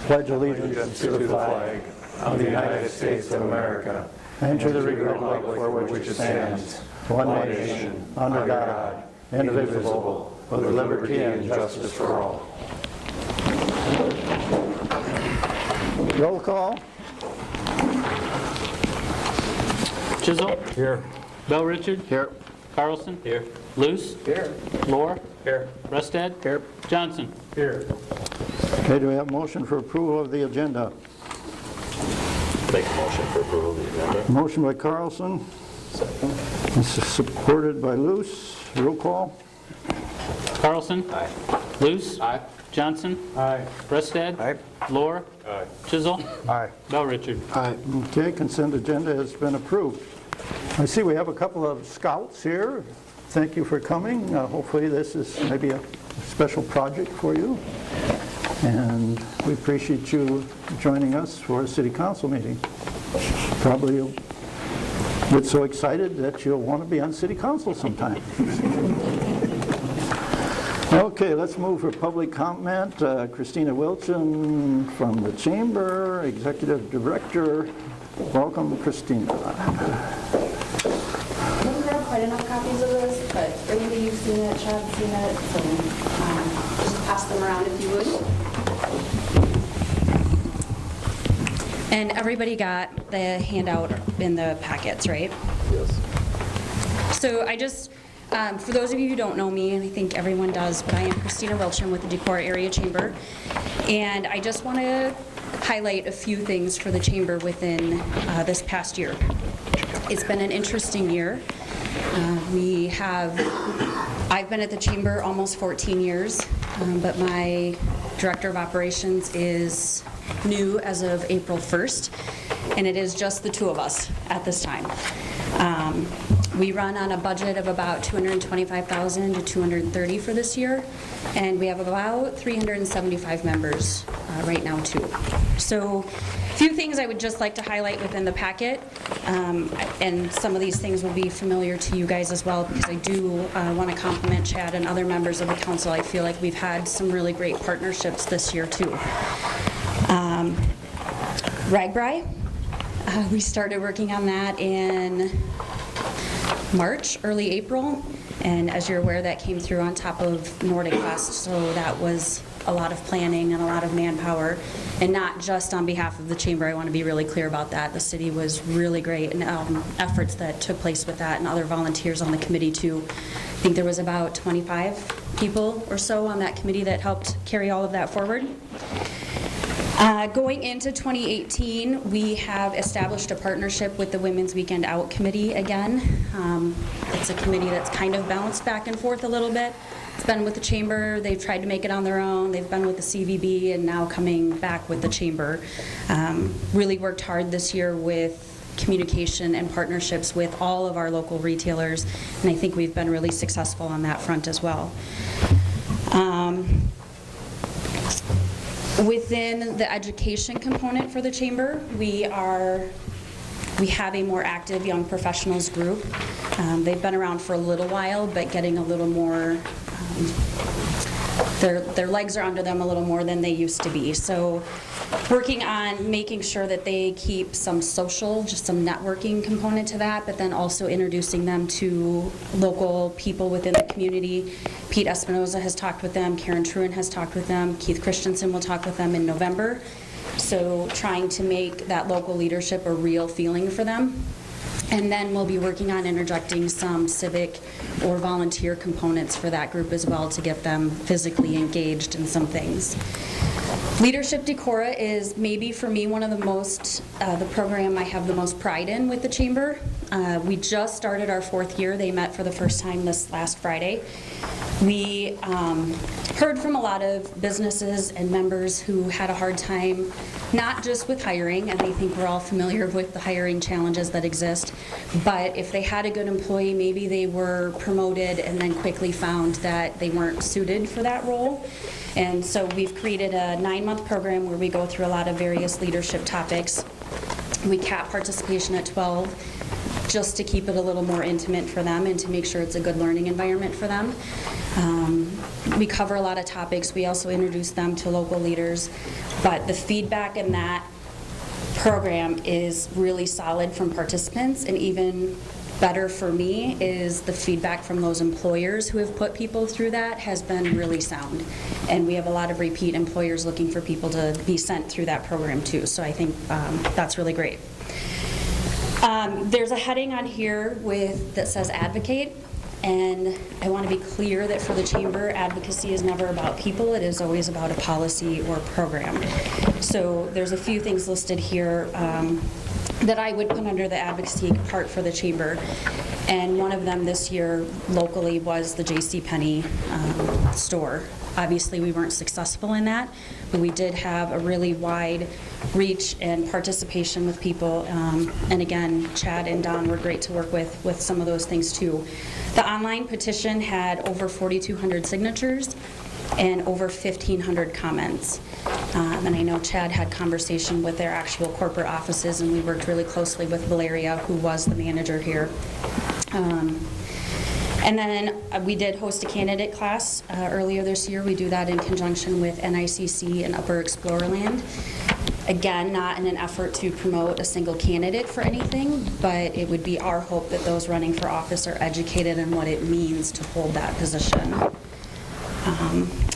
pledge allegiance to the flag of the United States of America and to the republic for which it stands, one nation, under God, indivisible, with liberty and justice for all. Roll call. Coucil. Here. Bell Richard. Here. Carlson. Here. Luce. Here. Lohr. Here. Rustad. Here. Johnson. Here. Okay, do we have a motion for approval of the agenda? Make a motion for approval of the agenda. Motion by Carlson. Second. This is supported by Luce. Roll call. Carlson. Aye. Luce. Aye. Johnson. Aye. Rustad. Aye. Lohr. Aye. Coucil. Aye. Bell Richard. Aye. Okay, consent agenda has been approved. I see we have a couple of scouts here. Thank you for coming. Hopefully this is maybe a special project for you. And we appreciate you joining us for a city council meeting. Probably you'll get so excited that you'll want to be on city council sometime. Okay, let's move for public comment. Christina Wilchin from the Chamber, Executive Director. Welcome, Christina. I didn't grab quite enough copies of this, but everybody you've seen it, Chad's seen it, so just pass them around if you would. And everybody got the handout in the packets, right? Yes. So I just, for those of you who don't know me, and I think everyone does, but I am Christina Wilchin with the Decorah Area Chamber, and I just want to highlight a few things for the Chamber within this past year. It's been an interesting year. I've been at the Chamber almost 14 years, but my Director of Operations is new as of April 1st, and it is just the two of us at this time. We run on a budget of about $225,000 to $230,000 for this year, and we have about 375 members right now too. So a few things I would just like to highlight within the packet, and some of these things will be familiar to you guys as well, because I do want to compliment Chad and other members of the council. I feel like we've had some really great partnerships this year too. Ragbri, we started working on that in March, early April, and as you're aware, that came through on top of Nordic Fest, so that was a lot of planning and a lot of manpower, and not just on behalf of the Chamber. I want to be really clear about that. The city was really great, and efforts that took place with that, and other volunteers on the committee too. I think there was about 25 people or so on that committee that helped carry all of that forward. Going into 2018, we have established a partnership with the Women's Weekend Out Committee again. It's a committee that's kind of bounced back and forth a little bit. It's been with the Chamber, they've tried to make it on their own, they've been with the CVB, and now coming back with the Chamber. Really worked hard this year with communication and partnerships with all of our local retailers, and I think we've been really successful on that front as well. Within the education component for the Chamber, we have a more active young professionals group. They've been around for a little while, but getting a little more, their legs are under them a little more than they used to be. So working on making sure that they keep some social, just some networking component to that, but then also introducing them to local people within the community. Pete Espinoza has talked with them, Karen Truan has talked with them, Keith Christensen will talk with them in November. So trying to make that local leadership a real feeling for them. And then we'll be working on interjecting some civic or volunteer components for that group as well to get them physically engaged in some things. Leadership Decorah is maybe for me one of the most, the program I have the most pride in with the Chamber. We just started our 4th year. They met for the first time this last Friday. We heard from a lot of businesses and members who had a hard time, not just with hiring, and I think we're all familiar with the hiring challenges that exist, but if they had a good employee, maybe they were promoted and then quickly found that they weren't suited for that role. And so we've created a 9-month program where we go through a lot of various leadership topics. We cap participation at 12 just to keep it a little more intimate for them and to make sure it's a good learning environment for them. We cover a lot of topics. We also introduce them to local leaders. But the feedback in that program is really solid from participants, and even better for me is the feedback from those employers who have put people through that has been really sound. And we have a lot of repeat employers looking for people to be sent through that program too. So I think that's really great. There's a heading on here that says advocate. And I want to be clear that for the Chamber, advocacy is never about people, it is always about a policy or program. So there's a few things listed here that I would put under the advocacy part for the Chamber. And one of them this year locally was the JCPenney store. Obviously, we weren't successful in that, but we did have a really wide reach and participation with people. And again, Chad and Don were great to work with some of those things too. The online petition had over 4,200 signatures and over 1,500 comments. And I know Chad had conversation with their actual corporate offices, and we worked really closely with Valeria, who was the manager here. And then we did host a candidate class earlier this year. We do that in conjunction with NICC and Upper Explorerland. Again, not in an effort to promote a single candidate for anything, but it would be our hope that those running for office are educated in what it means to hold that position.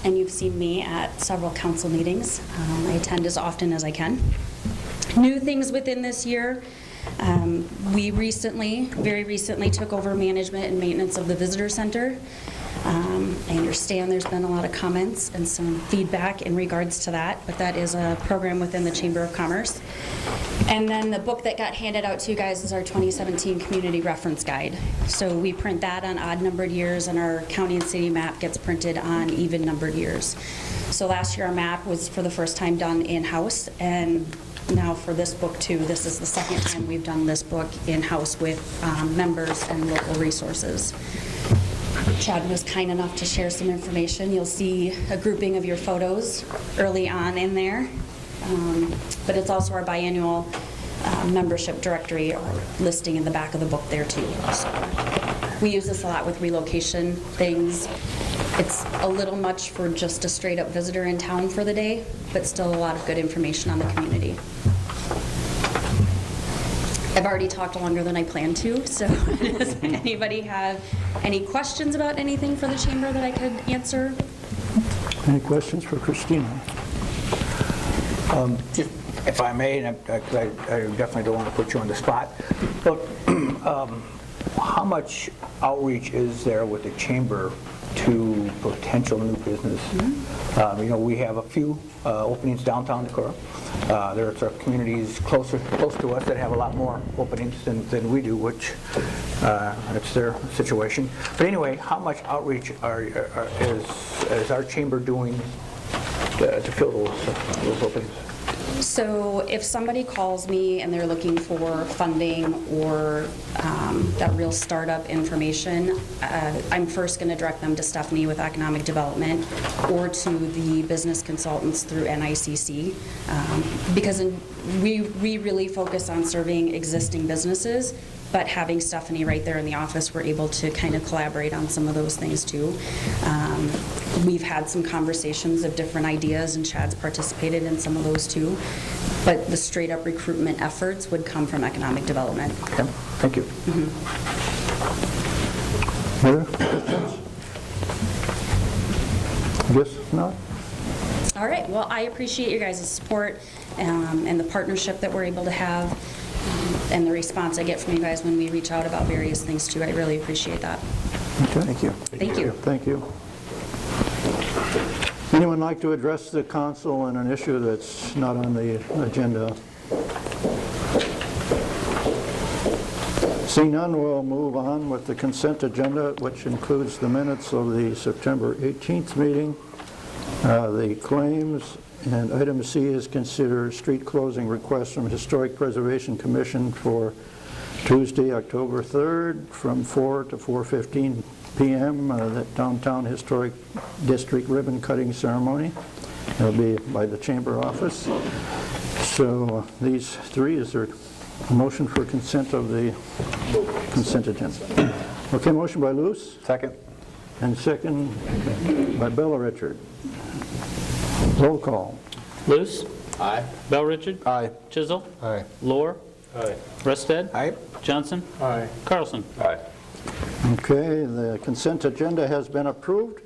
And you've seen me at several council meetings. I attend as often as I can. New things within this year. We very recently took over management and maintenance of the visitor center. I understand there's been a lot of comments and some feedback in regards to that, but that is a program within the Chamber of Commerce. And then the book that got handed out to you guys is our 2017 Community Reference Guide. So we print that on odd numbered years, and our county and city map gets printed on even numbered years. So last year our map was for the first time done in-house, and now for this book too, this is the second time we've done this book in-house with members and local resources. Chad was kind enough to share some information. You'll see a grouping of your photos early on in there, but it's also our biannual membership directory listing in the back of the book there too. So we use this a lot with relocation things. It's a little much for just a straight up visitor in town for the day, but still a lot of good information on the community. I've already talked longer than I planned to, so does anybody have any questions about anything for the Chamber that I could answer? Any questions for Christina? If I may, and I definitely don't want to put you on the spot, but how much outreach is there with the Chamber to potential new business? We have a few openings downtown Decorah. There's communities close to us that have a lot more openings than we do, which it's their situation. But anyway, how much outreach is our Chamber doing to fill those openings? So if somebody calls me and they're looking for funding or that real startup information, I'm first going to direct them to Stephanie with Economic Development or to the business consultants through NICC, because we really focus on serving existing businesses, but having Stephanie right there in the office, we're able to kind of collaborate on some of those things too. We've had some conversations of different ideas, and Chad's participated in some of those too, but the straight up recruitment efforts would come from Economic Development. Okay, thank you. Other questions? I guess not. All right, well, I appreciate your guys' support and the partnership that we're able to have, and the response I get from you guys when we reach out about various things too. I really appreciate that. Okay. Thank you. Thank you. Thank you. Anyone like to address the council on an issue that's not on the agenda? Seeing none, we'll move on with the consent agenda, which includes the minutes of the September 18th meeting, the claims, and item C is consider street closing request from Historic Preservation Commission for Tuesday, October 3rd from 4 to 4:15 p.m. The Downtown Historic District ribbon cutting ceremony. It'll be by the Chamber office. So these three, is there a motion for consent of the consent agenda? Okay, motion by Luce. Second. and second by Bill Richard. Roll call. Luce. Aye. Bell Richard. Aye. Chisel. Aye. Lohr. Aye. Rusted. Aye. Johnson. Aye. Carlson. Aye. Okay, the consent agenda has been approved.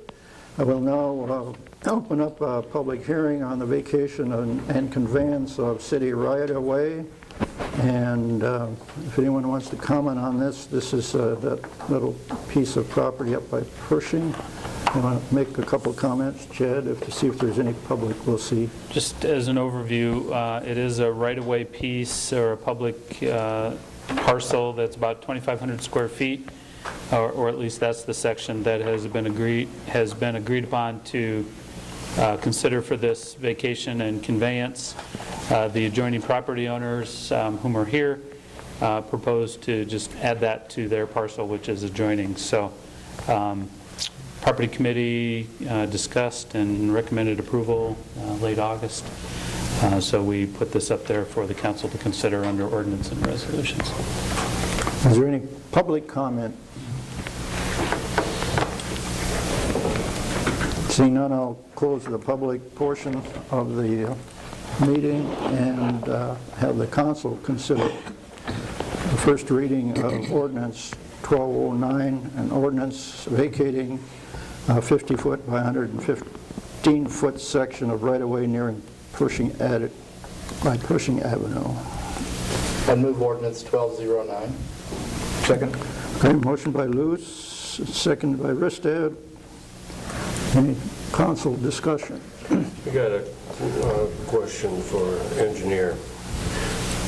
I will now open up a public hearing on the vacation and conveyance of city right-of-way. And if anyone wants to comment on this, this is that little piece of property up by Pershing. I want to make a couple of comments, Chad, to see if there's any public we'll see. Just as an overview, it is a right-of-way piece or a public parcel that's about 2,500 square feet, or at least that's the section that has been agreed upon to consider for this vacation and conveyance. The adjoining property owners, whom are here, propose to just add that to their parcel, which is adjoining. So, Property Committee discussed and recommended approval late August. So we put this up there for the council to consider under ordinance and resolutions. Is there any public comment? Seeing none, I'll close the public portion of the meeting and have the council consider the first reading of ordinance 1209, an ordinance vacating a 50-foot by 115-foot section of right-of-way near Pershing Avenue. I move ordinance 1209. Second. Okay, motion by Luce, second by Ristad. Any council discussion? I got a question for engineer.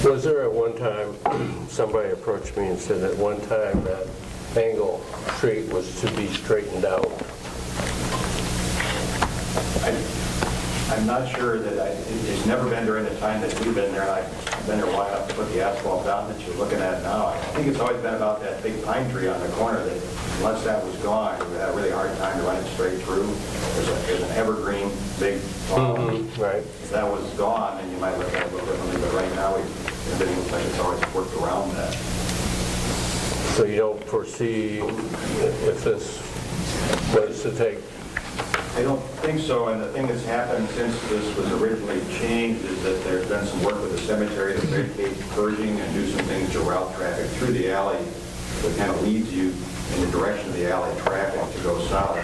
Was there at one time, somebody approached me and said at one time that Angle Street was to be straightened out? I'm not sure that it's never been during the time that we've been there, and I've been there wide enough to put the asphalt down that you're looking at now. I think it's always been about that big pine tree on the corner that unless that was gone, we had a really hard time to run it straight through. There's an evergreen, big, tall. Right. If that was gone, then you might look at it a little differently, but right now, it looks like it's always worked around that. So you don't foresee if this was to take, I don't think so, and the thing that's happened since this was originally changed is that there's been some work with the cemetery to vacate Pershing and do some things to route traffic through the alley that kind of leads you in the direction of the alley traffic to go south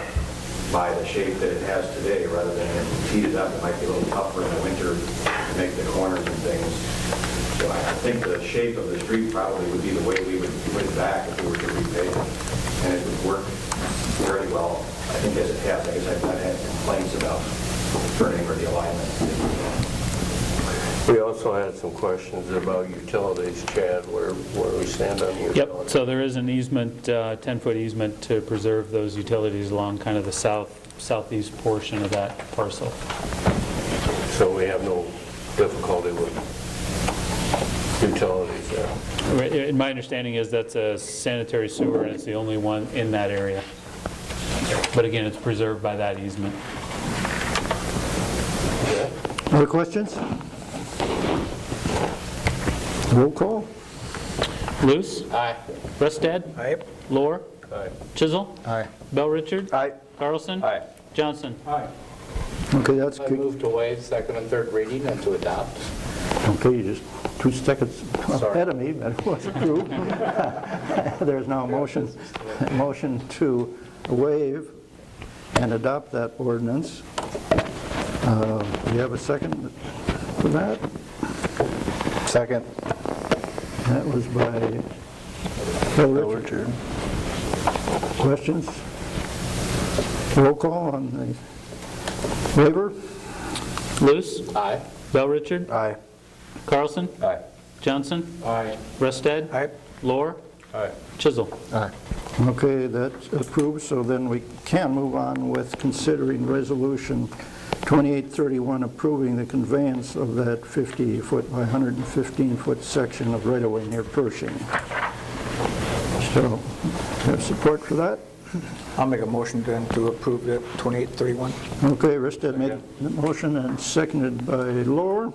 by the shape that it has today, rather than it heated up. It might be a little tougher in the winter to make the corners and things. So I think the shape of the street probably would be the way we would put it back if we were to repave it, and it would work very well. I think as it has, I guess I've not had complaints about turning or the alignment. we also had some questions about utilities, Chad, where we stand on utilities. Yep, so there is an easement, 10-foot easement to preserve those utilities along kind of the southeast portion of that parcel. So we have no difficulty with utilities there. My understanding is that's a sanitary sewer, and it's the only one in that area. But again, it's preserved by that easement. Other questions? Roll call? Luce. Aye. Rustad. Aye. Lohr. Aye. Chisel. Aye. Bell Richard. Aye. Carlson. Aye. Johnson. Okay, that's I good. move to waive second and third reading and to adopt. Okay, you just 2 seconds ahead of me, but it was approved. There's now a motion to waive and adopt that ordinance. Do you have a second for that? Second. That was by Bill Richard. Questions? Roll call on the waiver? Luce. Aye. Bell Richard. Aye. Carlson. Aye. Johnson. Aye. Rustad. Aye. Lohr. Aye. Chisel. Aye. Okay, that's approved, so then we can move on with considering resolution 2831 approving the conveyance of that 50-foot by 115-foot section of right-of-way near Pershing. So, have support for that? I'll make a motion then to approve the 2831. Okay, Ristad made the motion and seconded by Lohr.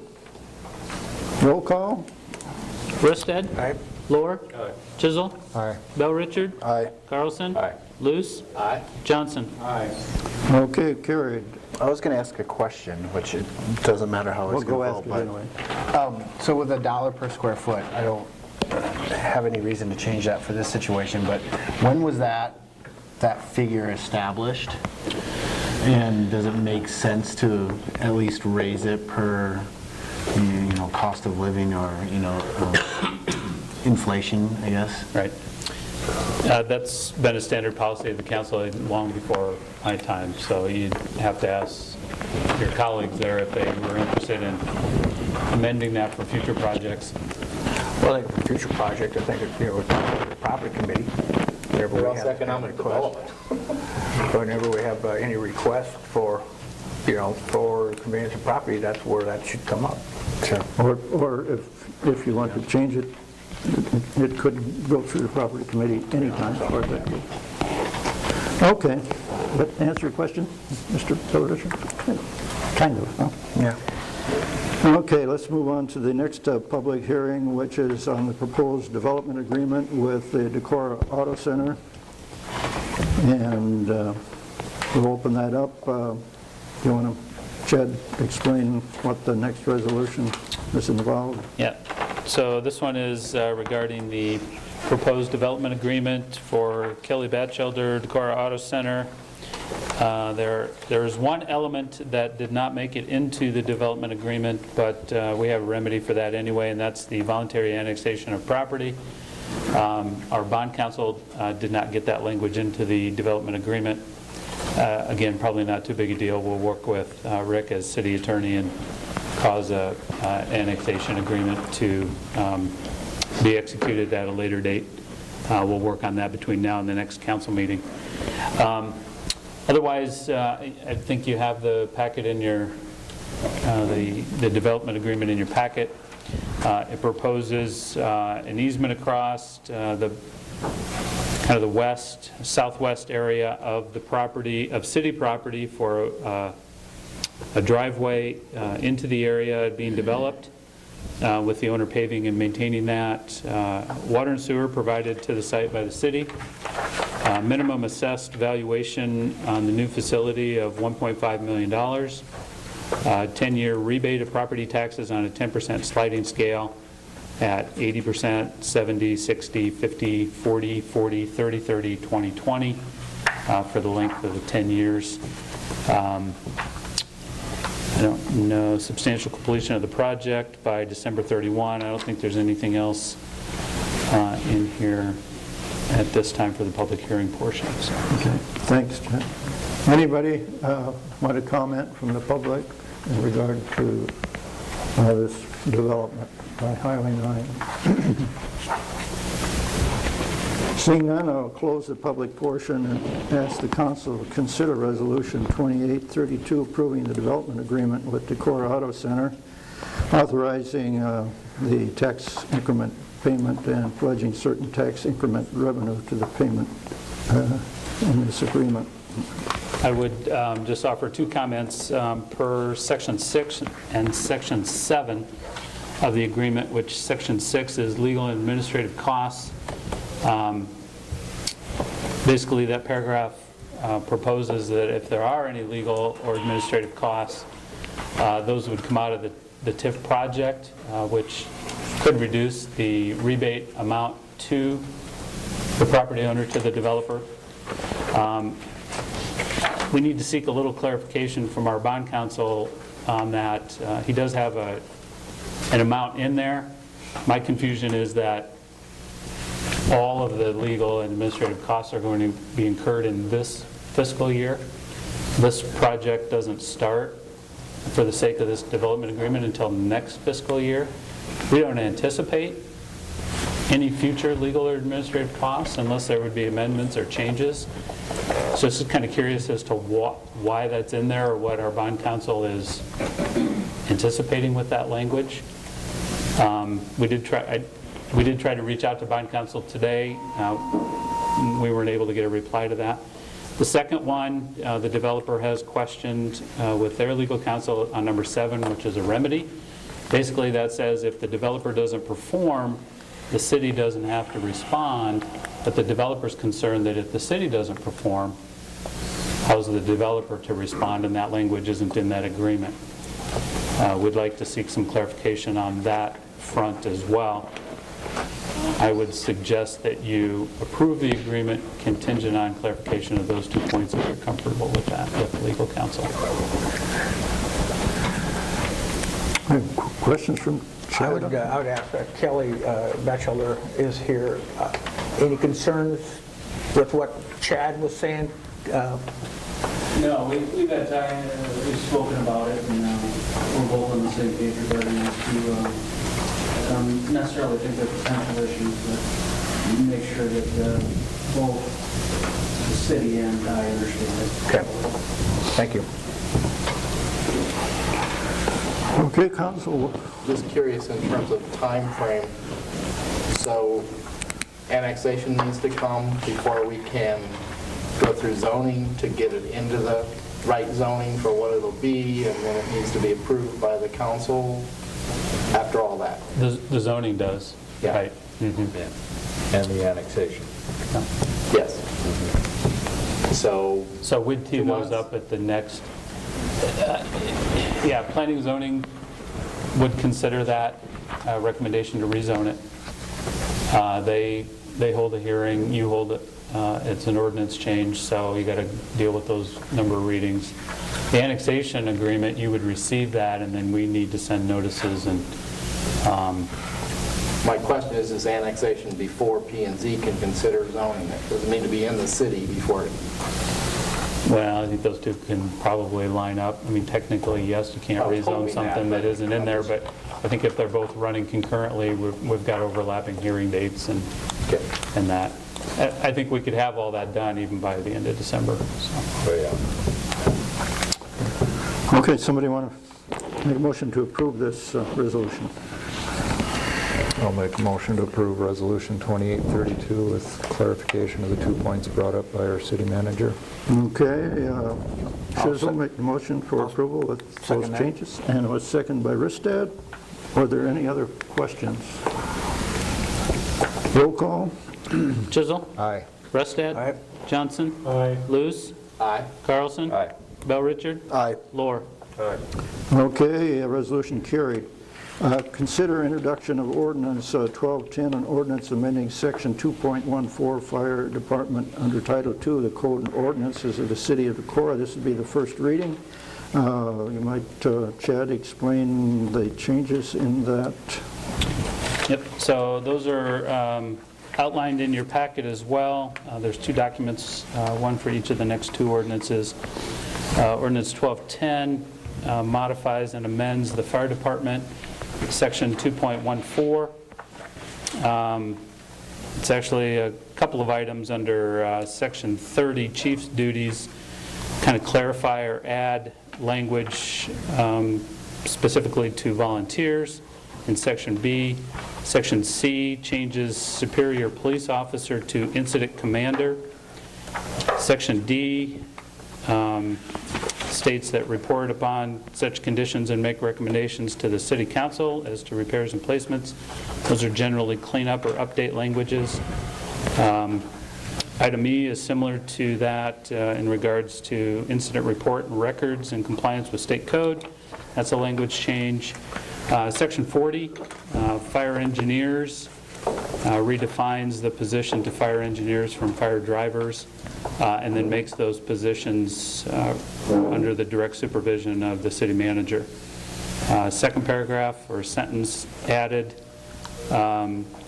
Roll call? Rustad. Aye. Lohr? Aye. Chisel? Aye. Bell Richard? Aye. Carlson? Aye. Luce? Aye. Johnson? Aye. Okay, carried. I was going to ask a question, which it doesn't matter how We'll it's going go to ask go, it but anyway. so with $1 per square foot, I don't have any reason to change that for this situation, but when was that figure established? And does it make sense to at least raise it per, cost of living or, inflation, I guess? Right. That's been a standard policy of the council long before my time, so you'd have to ask your colleagues there if they were interested in amending that for future projects. Well, I think for future project, I think, the property committee, whenever we That's have economic request- whenever we have any request for, for conveyance of property, that's where that should come up. Sure. Or if you want to change it, it could go through the property committee anytime as far as that goes. Okay, that answer your question, Mr. Bellericher? Kind of, huh? Yeah. Okay, let's move on to the next public hearing, which is on the proposed development agreement with the Decorah Auto Center. And we'll open that up. Do you want to, Chad, explain what the next resolution is involved? Yeah, so this one is regarding the proposed development agreement for Kelly Batchelder, Decorah Auto Center. There is one element that did not make it into the development agreement, but we have a remedy for that anyway, and that's the voluntary annexation of property. Our bond counsel did not get that language into the development agreement. Again, probably not too big a deal. We'll work with Rick as city attorney and cause a annexation agreement to be executed at a later date. We'll work on that between now and the next council meeting. Otherwise, I think you have the packet in your, the development agreement in your packet. It proposes an easement across the kind of the southwest area of the property, of city property, for a driveway into the area being developed, with the owner paving and maintaining that. Water and sewer provided to the site by the city. Minimum assessed valuation on the new facility of $1.5 million. 10-year rebate of property taxes on a 10% sliding scale at 80%, 70, 60, 50, 40, 40, 30, 30, 20, 20 for the length of the 10 years. I don't know, substantial completion of the project by December 31. I don't think there's anything else in here at this time for the public hearing portion. So. Okay, thanks, Chad. Anybody want to comment from the public in regard to this development by Highway 9? Seeing none, I'll close the public portion and ask the council to consider Resolution 2832 approving the development agreement with Decorah Auto Center, authorizing the tax increment payment and pledging certain tax increment revenue to the payment in this agreement. I would just offer two comments per Section 6 and Section 7 of the agreement, which Section 6 is legal and administrative costs. Basically, that paragraph proposes that if there are any legal or administrative costs, those would come out of the TIF project, which could reduce the rebate amount to the property owner, to the developer. We need to seek a little clarification from our bond counsel on that. He does have an amount in there. My confusion is that all of the legal and administrative costs are going to be incurred in this fiscal year. This project doesn't start, for the sake of this development agreement, until next fiscal year. We don't anticipate any future legal or administrative costs unless there would be amendments or changes. So just kind of curious as to why that's in there, or what our bond counsel is anticipating with that language. We did try to reach out to bond counsel today. We weren't able to get a reply to that. The second one, the developer has questioned with their legal counsel on number 7, which is a remedy. Basically, that says if the developer doesn't perform the city doesn't have to respond, but the developer's concerned that if the city doesn't perform, how's the developer to respond, and that language isn't in that agreement. We'd like to seek some clarification on that front as well. I would suggest that you approve the agreement contingent on clarification of those 2 points if you're comfortable with that, with legal counsel. Questions from I would Chad? ask, Kelly Batchelder is here. Any concerns with what Chad was saying? No, we've had time, we've spoken about it, and we're both on the same page regarding this too. I don't necessarily think they're potential issues, but make sure that both the city and I understand it. Okay, thank you. Okay, Council. Just curious in terms of time frame. So annexation needs to come before we can go through zoning to get it into the right zoning for what it'll be, and then it needs to be approved by the council after all that. The zoning does, Yeah. right? Mhm. Yeah. And the annexation. Yes. So So we'd tee 2 those months? up at the next, yeah, planning and zoning would consider that recommendation to rezone it. They hold a hearing, you hold it. It's an ordinance change, so you got to deal with those number of readings. The annexation agreement, you would receive that, and then we need to send notices and my question is annexation before P&Z can consider zoning it? Does it need to be in the city before it? well, I think those two can probably line up. I mean, technically, yes, you can't I was rezone hoping something that, that but- isn't in there, but I think if they're both running concurrently, we've got overlapping hearing dates and Okay. that. I think we could have all that done even by the end of December. So. Oh, yeah. Okay, somebody want to make a motion to approve this resolution? I'll make a motion to approve Resolution 2832 with clarification of the 2 points brought up by our city manager. Okay, Chisholm make the motion for approval with those second that. changes, and it was seconded by Ristad. Are there any other questions? Roll call? Chisel? Aye. Restad? Aye. Johnson? Aye. Luce? Aye. Carlson? Aye. Bell Richard? Aye. Lohr? Okay, resolution carried. Consider introduction of ordinance 1210, an ordinance amending section 2.14 Fire Department under Title II of the Code and Ordinances of the City of Decorah. This would be the first reading. You might, Chad, explain the changes in that. Yep, so those are outlined in your packet as well. There's 2 documents, one for each of the next 2 ordinances. Ordinance 1210 modifies and amends the fire department, section 2.14. It's actually a couple of items under section 30, chief's duties, kind of clarify or add language specifically to volunteers in section B. Section C changes superior police officer to incident commander. Section D states that report upon such conditions and make recommendations to the city council as to repairs and placements. Those are generally cleanup or update languages. Item E is similar to that in regards to incident report and records in compliance with state code. That's a language change. Section 40, fire engineers, redefines the position to fire engineers from fire drivers, and then makes those positions under the direct supervision of the city manager. Second paragraph or sentence added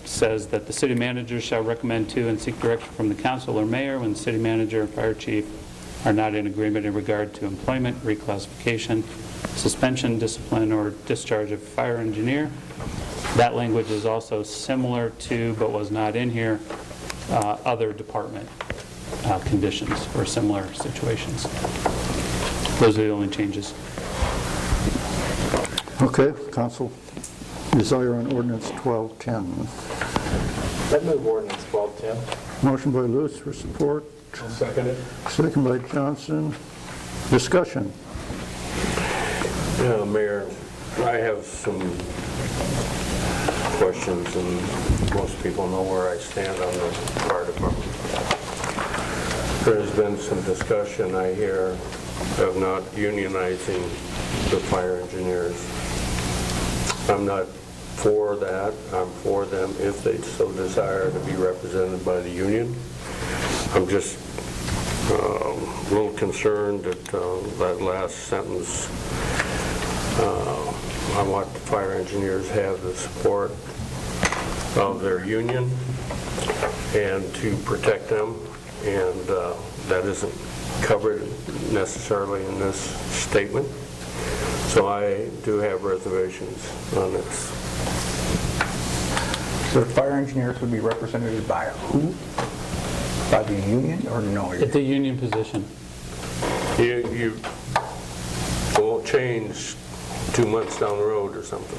says that the city manager shall recommend to and seek direction from the council or mayor when the city manager and fire chief are not in agreement in regard to employment, reclassification, suspension, discipline, or discharge of fire engineer. That language is also similar to, but was not in here, other department conditions or similar situations. Those are the only changes. Okay, council, desire on ordinance 1210. I'd move ordinance 1210. Motion by Lewis for support. I'll second it. Second by Johnson. Discussion. Yeah, Mayor, I have some questions, and most people know where I stand on the fire department. There's been some discussion, I hear, of not unionizing the fire engineers. I'm not for that. I'm for them if they so desire to be represented by the union. I'm just a little concerned that that last sentence, I want the fire engineers to have the support of their union and to protect them, and that isn't covered necessarily in this statement. So I do have reservations on this. So the fire engineers would be represented by who? By the union or no? It's a union position. You won't change 2 months down the road or something.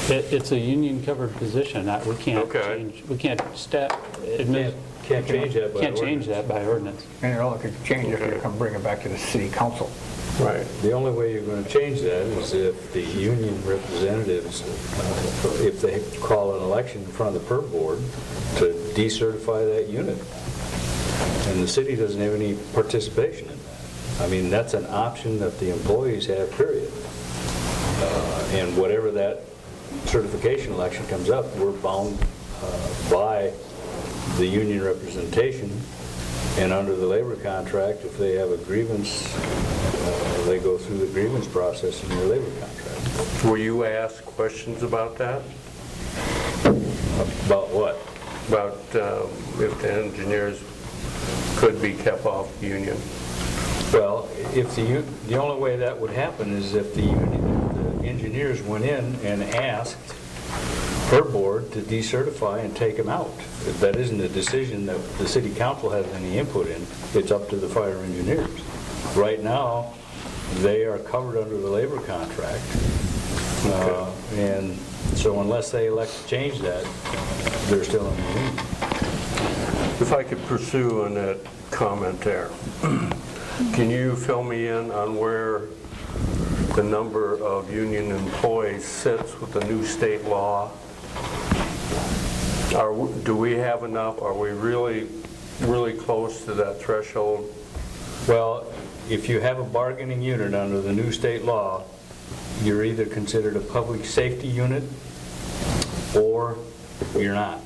It's a union-covered position. We can't Okay. change, we can't Can't change that by can't change ordinance. that by ordinance. And it only could change if you come bring it back to the city council. Right. The only way you're going to change that is if the union representatives, if they call an election in front of the PERB board to decertify that unit. And the city doesn't have any participation in that. I mean, that's an option that the employees have, period. And whatever that certification election comes up, we're bound by the union representation, and under the labor contract, if they have a grievance, they go through the grievance process in their labor contract. Were you asked questions about that? About what? About if the engineers could be kept off the union? Well, if the only way that would happen is if the engineers went in and asked per board to decertify and take them out. That isn't a decision that the city council has any input in. It's up to the fire engineers. Right now, they are covered under the labor contract. And so unless they elect to change that, they're still in the union. If I could pursue on that comment there, can you fill me in on where the number of union employees sits with the new state law? Do we have enough? Are we really close to that threshold? Well, if you have a bargaining unit under the new state law, you're either considered a public safety unit or you're not.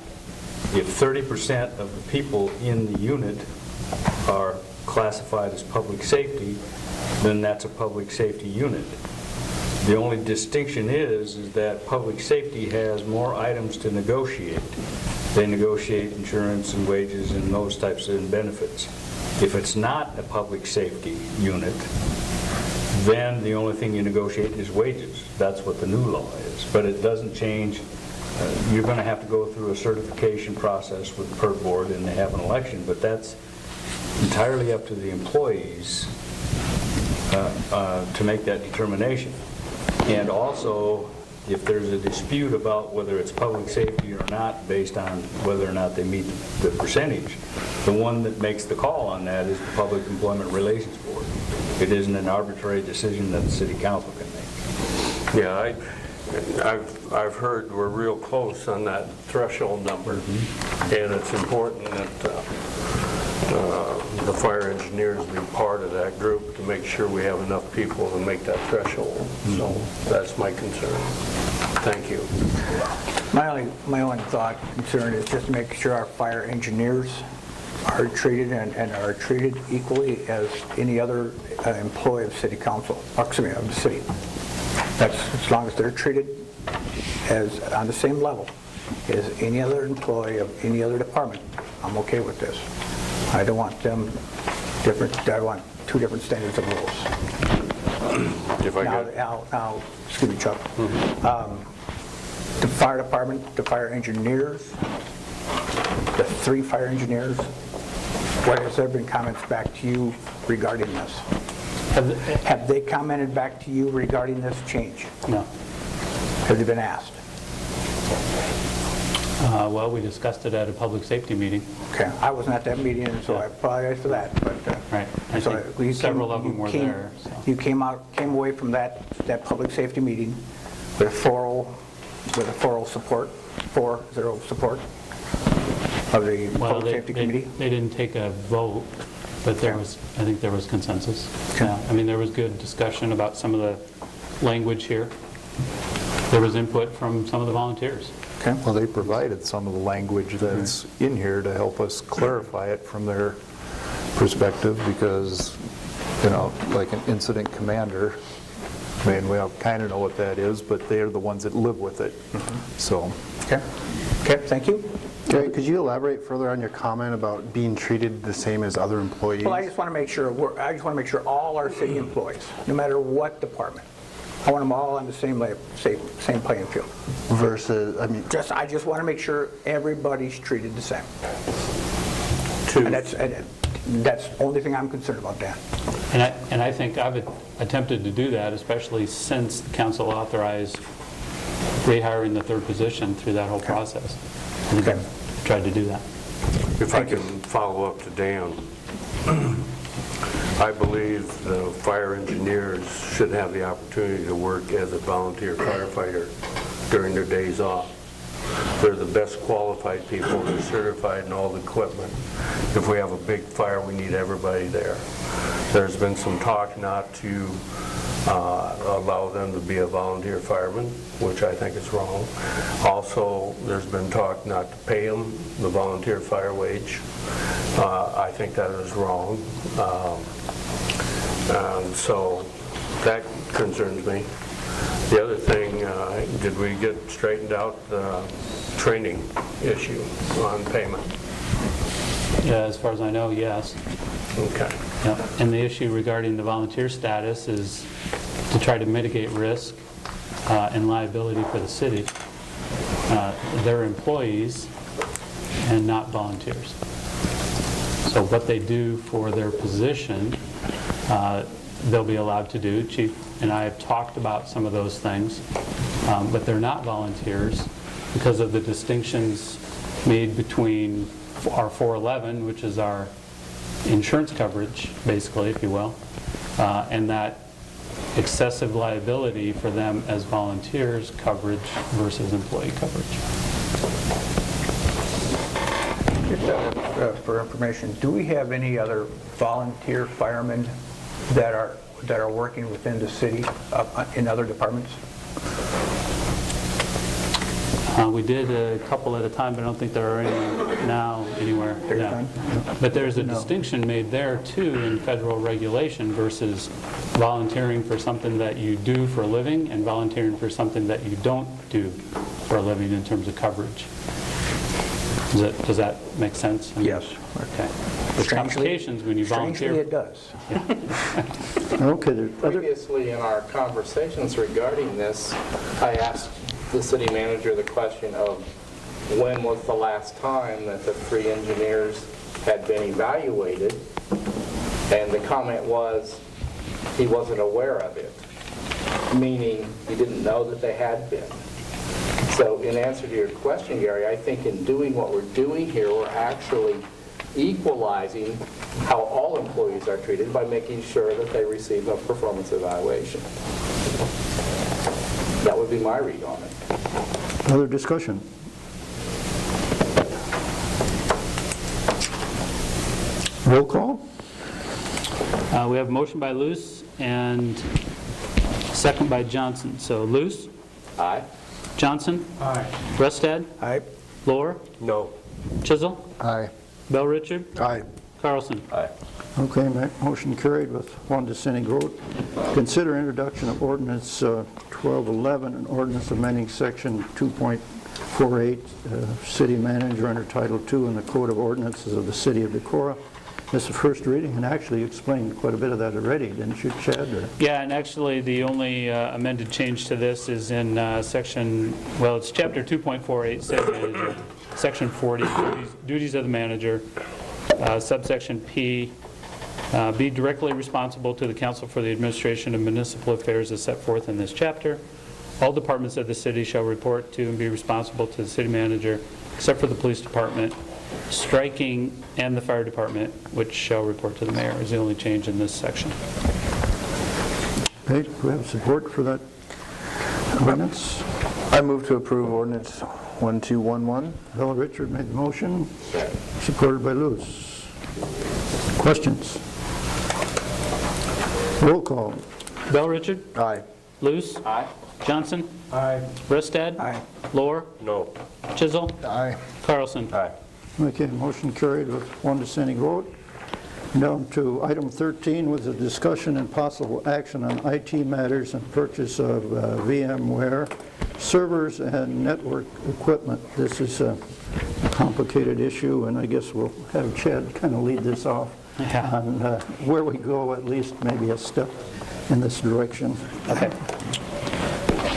If 30% of the people in the unit are classified as public safety, then that's a public safety unit. The only distinction is that public safety has more items to negotiate. They negotiate insurance and wages and those types of benefits. If it's not a public safety unit, then the only thing you negotiate is wages. That's what the new law is. But it doesn't change. You're going to have to go through a certification process with the PERB board and they have an election, but that's entirely up to the employees to make that determination. And also, if there's a dispute about whether it's public safety or not based on whether or not they meet the percentage, the one that makes the call on that is the Public Employment Relations Board. It isn't an arbitrary decision that the city council can make. Yeah, I've heard we're real close on that threshold number, and it's important that the fire engineers be part of that group to make sure we have enough people to make that threshold. So that's my concern. Thank you. My only concern is just to make sure our fire engineers are treated and are treated equally as any other employee of city council, or excuse me, of the city. That's as long as they're treated as on the same level as any other employee of any other department, I'm okay with this. I don't want them different. I want two different standards of rules. If I could. Now, excuse me, Chuck. The fire department, the fire engineers, the 3 fire engineers, what has there been comments back to you regarding this? Have they commented back to you regarding this change? No. Have they been asked? Well, we discussed it at a public safety meeting. Okay, I wasn't at that meeting, so I apologize for that. But Right. I so think you several of them were there. So. You came away from that public safety meeting with a with a 4-0 support of the Well, Public Safety Committee? they didn't take a vote, but I think there was consensus. Okay. Yeah, I mean, there was good discussion about some of the language here. There was input from some of the volunteers. Okay. Well, they provided some of the language that's in here to help us clarify it from their perspective, because, like an incident commander, I mean, we kind of know what that is, but they're the ones that live with it, so. Okay, thank you. Gary, could you elaborate further on your comment about being treated the same as other employees? Well, I just want to make sure, all our city employees, no matter what department, I want them all on the same playing field. Versus, I just want to make sure everybody's treated the same. And that's the only thing I'm concerned about, Dan. And I think I've attempted to do that, especially since the council authorized rehiring the third position through that whole process. I think I've tried to do that. If I can follow up to Dan, I believe the fire engineers should have the opportunity to work as a volunteer firefighter during their days off. They're the best qualified people, they're certified in all the equipment. If we have a big fire, we need everybody there. There's been some talk not to allow them to be a volunteer fireman, which I think is wrong. Also, there's been talk not to pay them the volunteer fire wage. I think that is wrong. So that concerns me. The other thing, did we get straightened out the training issue on payment? Yeah, as far as I know, yes. Okay. Yeah. And the issue regarding the volunteer status is to try to mitigate risk and liability for the city. They're employees and not volunteers. So what they do for their position, they'll be allowed to do. Chief and I have talked about some of those things, but they're not volunteers because of the distinctions made between our 411, which is our insurance coverage, basically, if you will, and that excessive liability for them as volunteers coverage versus employee coverage. Just for information, do we have any other volunteer firemen that are working within the city in other departments? We did a couple at a time, but I don't think there are any now anywhere. There's Yeah. none? But there's a distinction made there too in federal regulation versus volunteering for something that you do for a living and volunteering for something that you don't do for a living in terms of coverage. Does that make sense? Yes. Okay. There's complications when you volunteer. Strangely, it does. Okay, there's other, Previously in our conversations regarding this, I asked the city manager the question of when was the last time that the 3 engineers had been evaluated, and the comment was he wasn't aware of it, meaning he didn't know that they had been. So in answer to your question, Gary, I think in doing what we're doing here, we're actually equalizing how all employees are treated by making sure that they receive a performance evaluation. That would be my read on it. other discussion? Roll call? We have a motion by Luce and second by Johnson. So Luce? Aye. Johnson? Aye. Rustad? Aye. Lohr? No. Chisel? Aye. Bell Richard? Aye. Carlson? Aye. Okay, motion carried with one dissenting vote. Consider introduction of ordinance 1211, an ordinance amending section 2.48, city manager under Title II in the Code of Ordinances of the City of Decorah. This is the first reading, and actually you explained quite a bit of that already, didn't you, Chad? Or? Yeah, and actually the only amended change to this is in section, well, it's chapter 2.48, city manager, section 40, duties of the manager, subsection P, be directly responsible to the council for the administration of municipal affairs as set forth in this chapter. All departments of the city shall report to and be responsible to the city manager, except for the police department, striking and the fire department, which shall report to the mayor, is the only change in this section. Okay, do we have support for that ordinance? I move to approve ordinance 1211. Bill Richard made the motion, supported by Luce. Questions? Roll call. Bell Richard? Aye. Luce? Aye. Johnson? Aye. Ristad? Aye. Lohr? No. Chisel? Aye. Carlson? Aye. Okay, motion carried with one dissenting vote. Down to item 13 was a discussion and possible action on IT matters and purchase of VMware servers and network equipment. This is a complicated issue, and I guess we'll have Chad kind of lead this off Yeah. on where we go, at least maybe a step in this direction. Okay.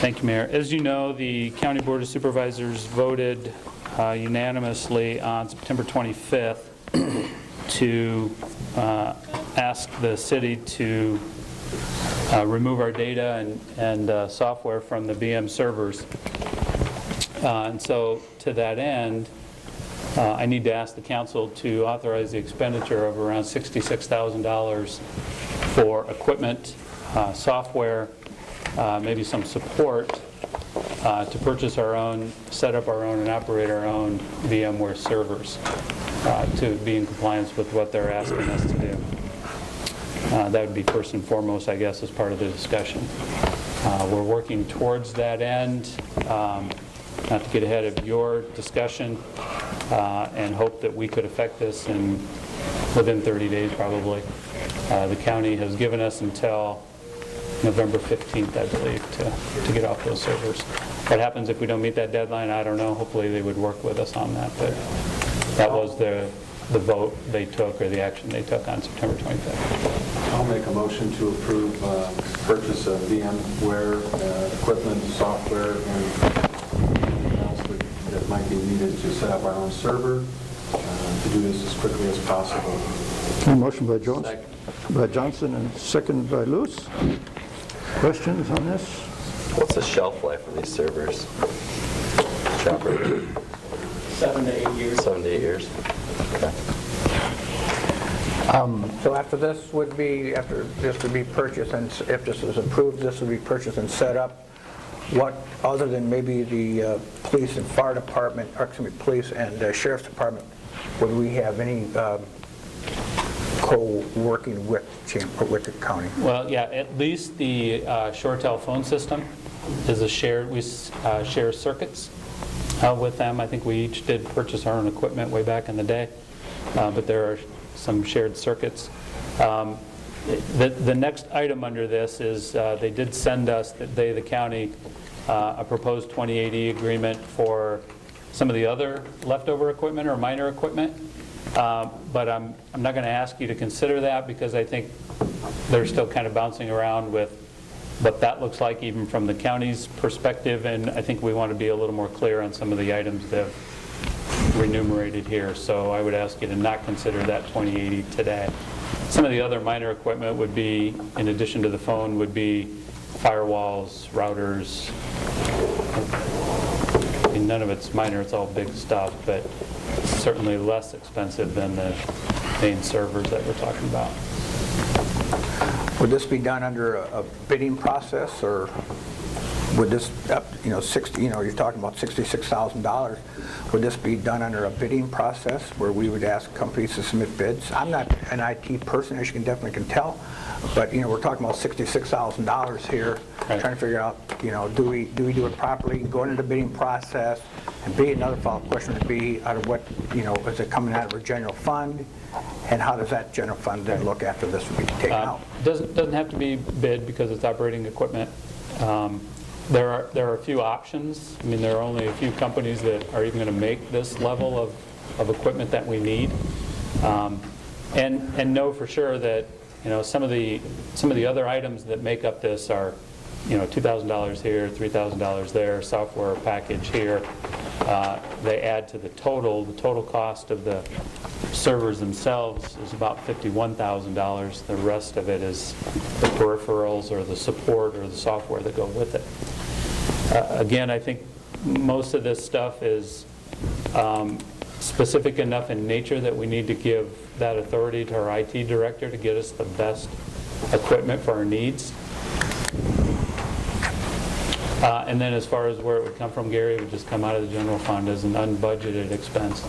Thank you, Mayor. As you know, the County Board of Supervisors voted unanimously on September 25th to ask the city to remove our data and software from the VM servers. And so to that end, I need to ask the council to authorize the expenditure of around $66,000 for equipment, software, maybe some support to purchase our own, set up our own, and operate our own VMware servers to be in compliance with what they're asking us to do. That would be first and foremost, I guess, as part of the discussion. We're working towards that end, not to get ahead of your discussion, and hope that we could effect this within 30 days probably. The county has given us until November 15th, I believe, to get off those servers. What happens if we don't meet that deadline, I don't know. Hopefully they would work with us on that, but that was the vote they took, or the action they took on September 25th. I'll make a motion to approve purchase of VMware equipment, software, and anything else that might be needed to set up our own server, to do this as quickly as possible. Okay, motion by Johnson and second by Luce. Questions on this? What's the shelf life of these servers? Chopper? 7 to 8 years. 7 to 8 years. Okay. So after this would be, after this would be purchased, and if this is approved, this would be purchased and set up, what, other than maybe the police and fire department, or excuse me, police and sheriff's department, would we have any co-working with the county? Well, yeah, at least the ShoreTel phone system is a shared, we share circuits with them. I think we each did purchase our own equipment way back in the day, but there are some shared circuits. The next item under this is they did send us, the county, a proposed 2080 agreement for some of the other leftover equipment or minor equipment. But I'm not going to ask you to consider that because I think they're still kind of bouncing around with what that looks like even from the county's perspective, and I think we want to be a little more clear on some of the items that are enumerated here. So I would ask you to not consider that 2080 today. Some of the other minor equipment would be, in addition to the phone, would be firewalls, routers. I mean, none of it's minor, it's all big stuff, but certainly less expensive than the main servers that we're talking about. Would this be done under a bidding process, or would this, you're talking about $66,000, would this be done under a bidding process where we would ask companies to submit bids? I'm not an IT person, as you can definitely tell, but we're talking about $66,000 here, Right. trying to figure out, do we do it properly, go into the bidding process, and B, another follow-up question would be, out of what, is it coming out of a general fund, and how does that general fund then look after this would be taken out? Doesn't have to be bid because it's operating equipment. There are a few options. I mean, there are only a few companies that are even going to make this level of equipment that we need, and know for sure that some of the other items that make up this are $2,000 here, $3,000 there, software package here. They add to the total. The total cost of the servers themselves is about $51,000. The rest of it is the peripherals or the support or the software that go with it. Again, I think most of this stuff is specific enough in nature that we need to give that authority to our IT director to get us the best equipment for our needs. And then as far as where it would come from, Gary, it would just come out of the general fund as an unbudgeted expense.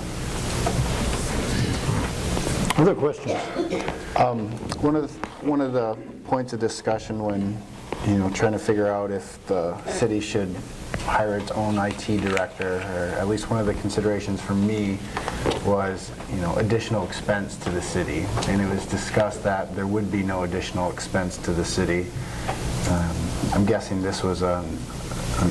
Other questions? One of the points of discussion when, trying to figure out if the city should hire its own IT director, or at least one of the considerations for me was, additional expense to the city. And it was discussed that there would be no additional expense to the city. I'm guessing this was an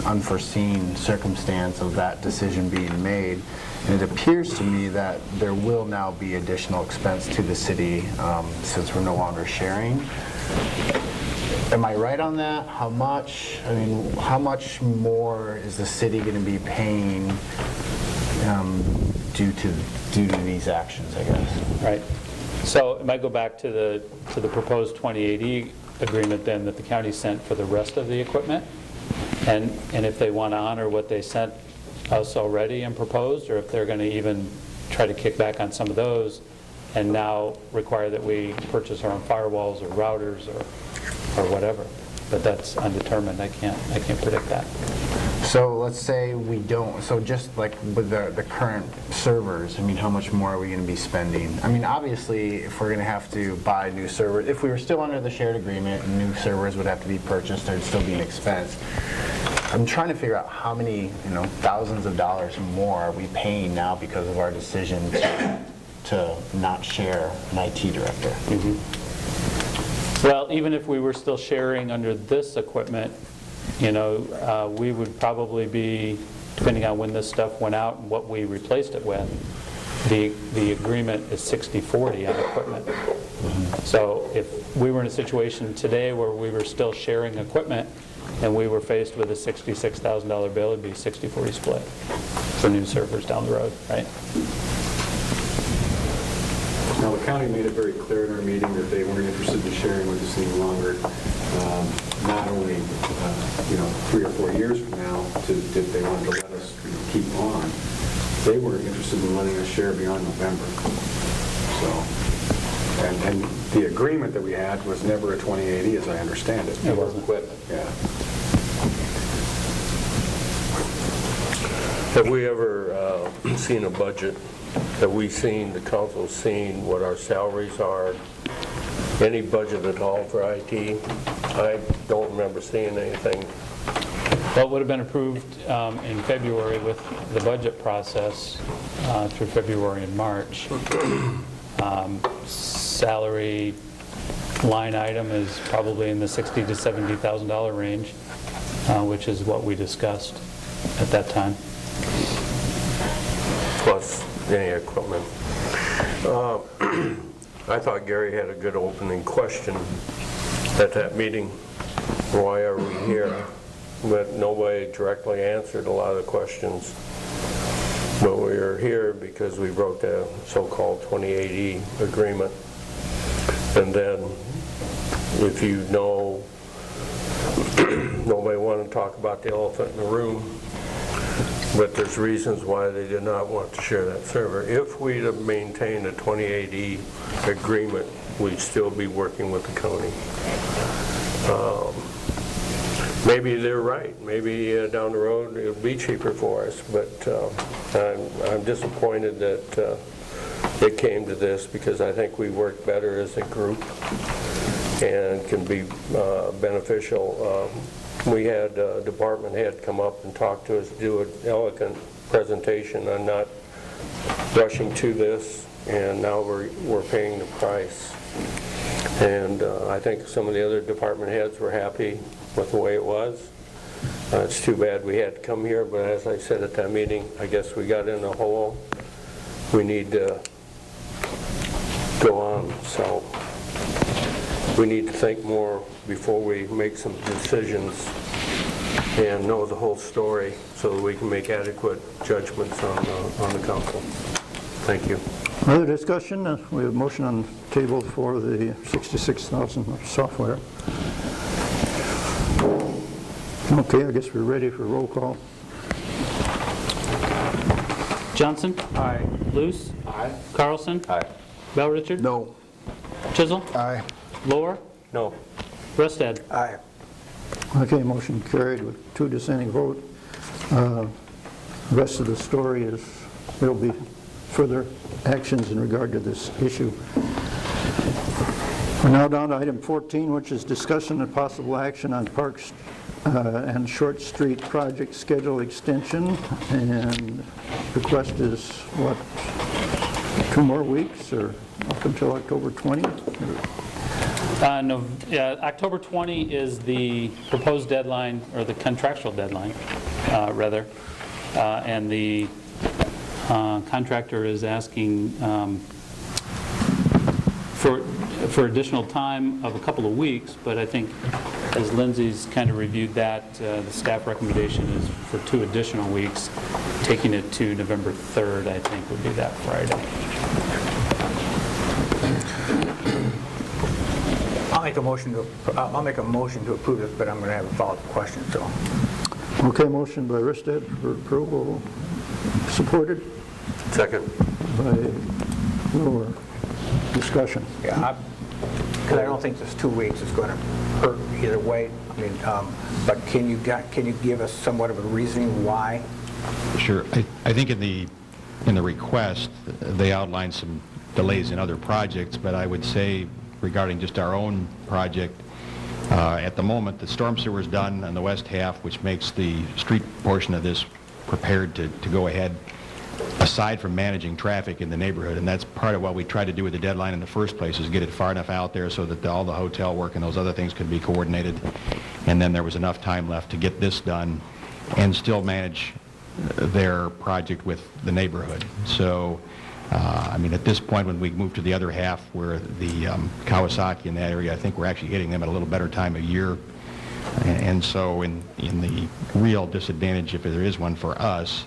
unforeseen circumstance of that decision being made. And it appears to me that there will now be additional expense to the city since we're no longer sharing. Am I right on that? How much? I mean, how much more is the city going to be paying due to these actions, I guess? Right. So it might go back to the proposed 2080 agreement then that the county sent for the rest of the equipment. And if they want to honor what they sent us already and proposed, or if they're going to even try to kick back on some of those and now require that we purchase our own firewalls or routers or whatever. But that's undetermined. I can't predict that. So let's say we don't, so just like with the current servers, I mean, how much more are we going to be spending? I mean, obviously, if we're going to have to buy new servers, if we were still under the shared agreement and new servers would have to be purchased, there'd still be an expense. I'm trying to figure out how many, thousands of dollars more are we paying now because of our decision to not share an IT director. Mm-hmm. Well, even if we were still sharing under this equipment, we would probably be, depending on when this stuff went out and what we replaced it with, the agreement is 60/40 on equipment. Mm-hmm. So if we were in a situation today where we were still sharing equipment and we were faced with a $66,000 bill, it'd be a 60/40 split for new servers down the road, right? Now, the county made it very clear in our meeting that they weren't interested in sharing with us any longer. Not only, 3 or 4 years from now, if they wanted to let us keep on, they were interested in letting us share beyond November. So, and the agreement that we had was never a 2080, as I understand it. It wasn't. Equipment. Yeah. Have we ever seen a budget? Have we seen, the council seen what our salaries are? Any budget at all for IT? I don't remember seeing anything. Well, it would have been approved in February with the budget process through February and March. Salary line item is probably in the $60,000 to $70,000 range, which is what we discussed at that time. Plus any equipment. I thought Gary had a good opening question at that meeting. Why are we here? But nobody directly answered a lot of the questions. But we are here because we wrote the so-called 2080 agreement. And then, if you know, nobody wanted to talk about the elephant in the room, but there's reasons why they did not want to share that server. If we'd have maintained a 2080 agreement, we'd still be working with the county. Maybe they're right. Maybe down the road it'll be cheaper for us, but I'm disappointed that it came to this, because I think we work better as a group and can be beneficial. We had a department head come up and talk to us, do an elegant presentation on not rushing to this, and now we're paying the price. And I think some of the other department heads were happy with the way it was. It's too bad we had to come here, but as I said at that meeting, I guess we got in a hole. We need to go on, so we need to think more before we make some decisions and know the whole story so that we can make adequate judgments on the council. Thank you. Other discussion? We have a motion on the table for the $66,000 software. Okay, I guess we're ready for roll call. Johnson? Aye. Luce? Aye. Carlson? Aye. Bell Richard? No. Chisel? Aye. Lower? No. Rusted? Aye. Okay, motion carried with 2 dissenting vote. The rest of the story is, there'll be further actions in regard to this issue. We're now down to item 14, which is discussion and possible action on Parks and Short Street project schedule extension. And request is, what, 2 more weeks or up until October 20th? No, yeah, October 20 is the proposed deadline, or the contractual deadline, rather. And the contractor is asking for additional time of a couple of weeks, but I think as Lindsay's kind of reviewed that, the staff recommendation is for 2 additional weeks, taking it to November 3rd, I think would be that Friday. I'll make a motion to approve this, but I'm going to have a follow-up question, so. Okay, motion by Risted for approval, supported Second. by Brewer. Discussion. Yeah, because I don't think this 2 weeks is going to hurt either way. I mean, but can you give us somewhat of a reasoning why? Sure. I think in the request, they outlined some delays in other projects, but I would say regarding just our own project, at the moment, the storm sewer is done on the west half, which makes the street portion of this prepared to go ahead, aside from managing traffic in the neighborhood. And that's part of what we tried to do with the deadline in the first place, is get it far enough out there so that all the hotel work and those other things could be coordinated. And then there was enough time left to get this done and still manage their project with the neighborhood. So, I mean, at this point, when we move to the other half, where the Kawasaki in that area, I think we're actually hitting them at a little better time of year. And so in the real disadvantage, if there is one for us,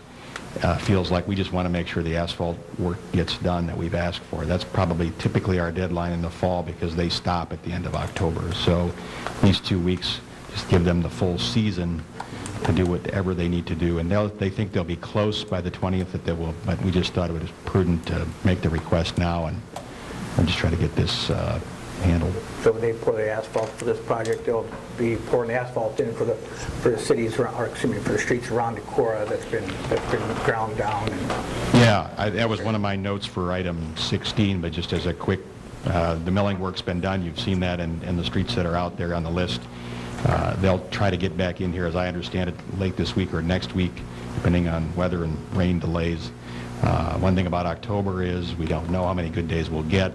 feels like we just want to make sure the asphalt work gets done that we've asked for. That's probably typically our deadline in the fall, because they stop at the end of October. So these 2 weeks just give them the full season to do whatever they need to do. And they think they'll be close by the 20th, but we just thought it was prudent to make the request now and just try to get this handled. So when they pour the asphalt for this project, they'll be pouring the asphalt in for the cities, or excuse me, for the streets around Decorah that's been ground down. Yeah, that was one of my notes for item 16, but just as a quick, the milling work's been done. You've seen that in the streets that are out there on the list. They'll try to get back in here, as I understand it, late this week or next week, depending on weather and rain delays. One thing about October is we don't know how many good days we'll get.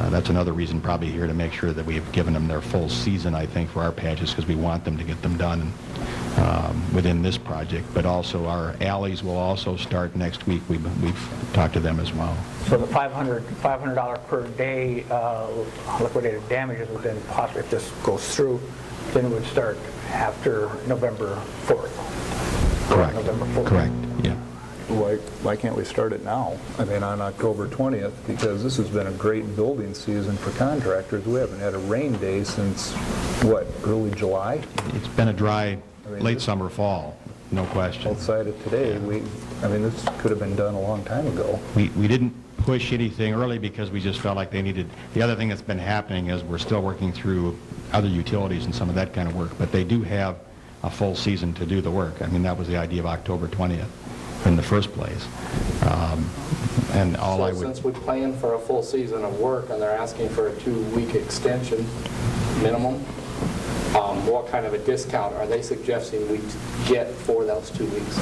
That's another reason probably here to make sure that we have given them their full season, I think, for our patches, because we want them to get them done within this project. But also our alleys will also start next week. We've talked to them as well. So the $500 per day liquidated damages would then possibly, if this goes through, then it would start after November 4th. Correct. November 4th. Correct, yeah. Why can't we start it now? I mean, on October 20th, because this has been a great building season for contractors. We haven't had a rain day since, what, early July? It's been a dry, late summer, fall, no question. Outside of today, I mean, this could have been done a long time ago. We didn't push anything early because we just felt like they needed. The other thing that's been happening is we're still working through other utilities and some of that kind of work, but they do have a full season to do the work. I mean, that was the idea of October 20th in the first place. And all I would... Since we planned for a full season of work and they're asking for a 2-week extension minimum, what kind of a discount are they suggesting we get for those 2 weeks?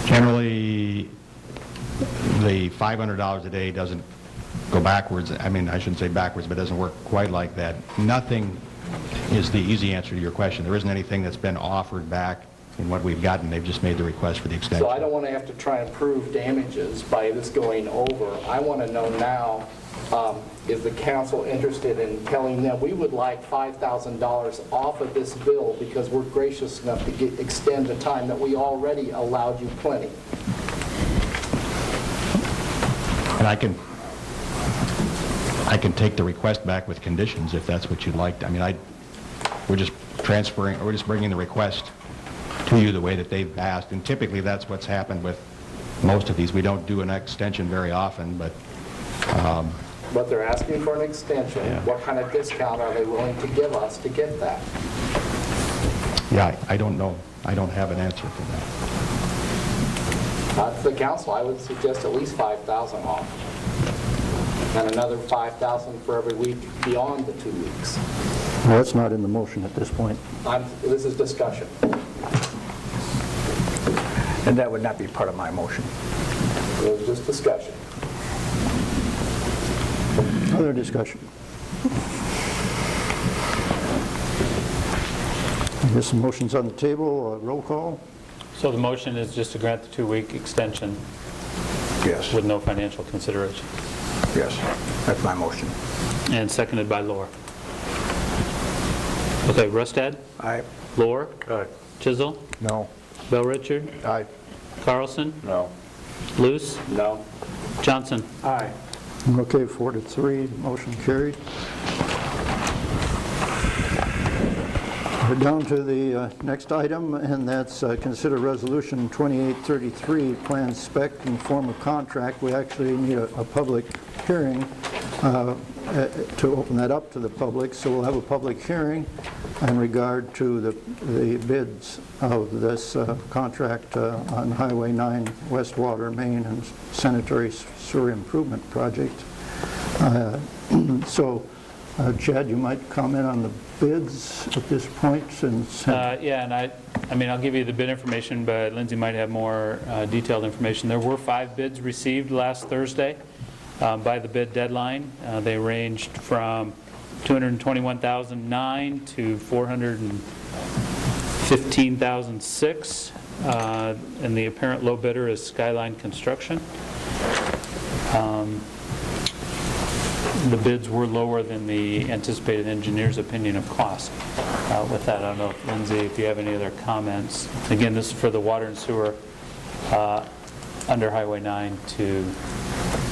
Generally, the $500 a day doesn't go backwards. I mean, I shouldn't say backwards, but it doesn't work quite like that. Nothing is the easy answer to your question. There isn't anything that's been offered back in what we've gotten. They've just made the request for the extension. So I don't want to have to try and prove damages by this going over. I want to know now, is the council interested in telling them we would like $5,000 off of this bill because we're gracious enough to extend the time that we already allowed you plenty? And I can take the request back with conditions if that's what you'd like. I mean, we're just bringing the request to you the way that they've asked, and typically that's what's happened with most of these. We don't do an extension very often, but but they're asking for an extension. Yeah. What kind of discount are they willing to give us to get that? Yeah, I don't know. I don't have an answer for that. To the council, I would suggest at least 5,000 off. And another 5,000 for every week beyond the 2 weeks. Well, that's not in the motion at this point. This is discussion. And that would not be part of my motion. It was just discussion. Other discussion? I guess the motion's on the table, roll call? So the motion is just to grant the 2-week extension Yes. with no financial consideration. Yes, that's my motion. And seconded by Lohr. Okay, Rustad? Aye. Lohr? Aye. Chisel? No. Bell Richard? Aye. Carlson? No. Luce? No. Johnson? Aye. Okay, 4-3, motion carried. We're down to the next item, and that's consider resolution 2833, plan spec and form of contract. We actually need a public hearing to open that up to the public, so we'll have a public hearing in regard to the bids of this contract on Highway 9 West Water Main and Sanitary Sewer Improvement Project. So, Chad, you might comment on the bids at this point since... Yeah, and I mean, I'll give you the bid information, but Lindsay might have more detailed information. There were 5 bids received last Thursday by the bid deadline. They ranged from $221,009 to $415,006, and the apparent low bidder is Skyline Construction. The bids were lower than the anticipated engineer's opinion of cost. With that, I don't know, if Lindsay, if you have any other comments. Again, this is for the water and sewer under Highway 9 to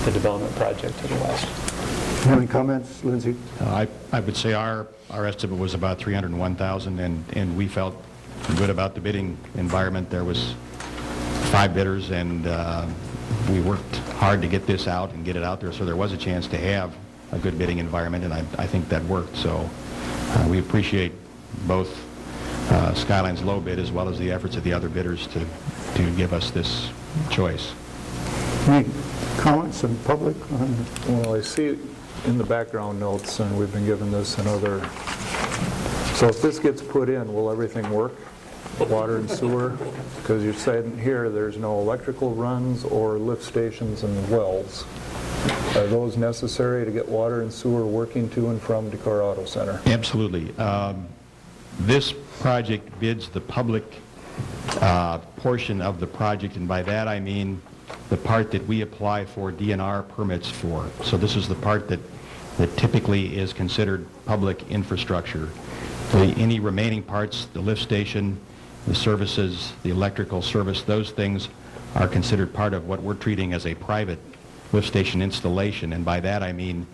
the development project to the west. Any comments, Lindsay? I would say our estimate was about $301,000, and we felt good about the bidding environment. There was 5 bidders, and we worked hard to get this out and get it out there, so there was a chance to have a good bidding environment, and I think that worked. So we appreciate both Skyline's low bid as well as the efforts of the other bidders to give us this choice. Any comments in public? Well, I see in the background notes, and we've been given this and other, so if this gets put in, will everything work? Water and sewer? Because you're saying here there's no electrical runs or lift stations and wells. Are those necessary to get water and sewer working to and from Decorah Auto Center? Absolutely. This project bids the public portion of the project, and by that I mean the part that we apply for DNR permits for. So this is the part that typically is considered public infrastructure. Any remaining parts, the lift station, the services, the electrical service, those things are considered part of what we're treating as a private lift station installation, and by that I mean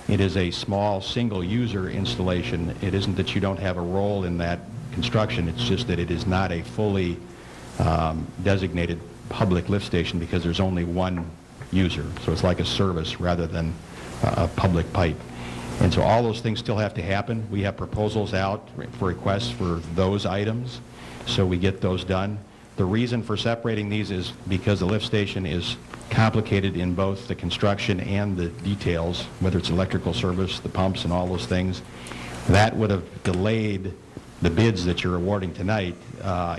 it is a small single-user installation. It isn't that you don't have a role in that construction, it's just that it is not a fully designated public lift station because there's only one user. So it's like a service rather than a public pipe. And so all those things still have to happen. We have proposals out for requests for those items, so we get those done. The reason for separating these is because the lift station is complicated in both the construction and the details, whether it's electrical service, the pumps, and all those things. That would have delayed the bids that you're awarding tonight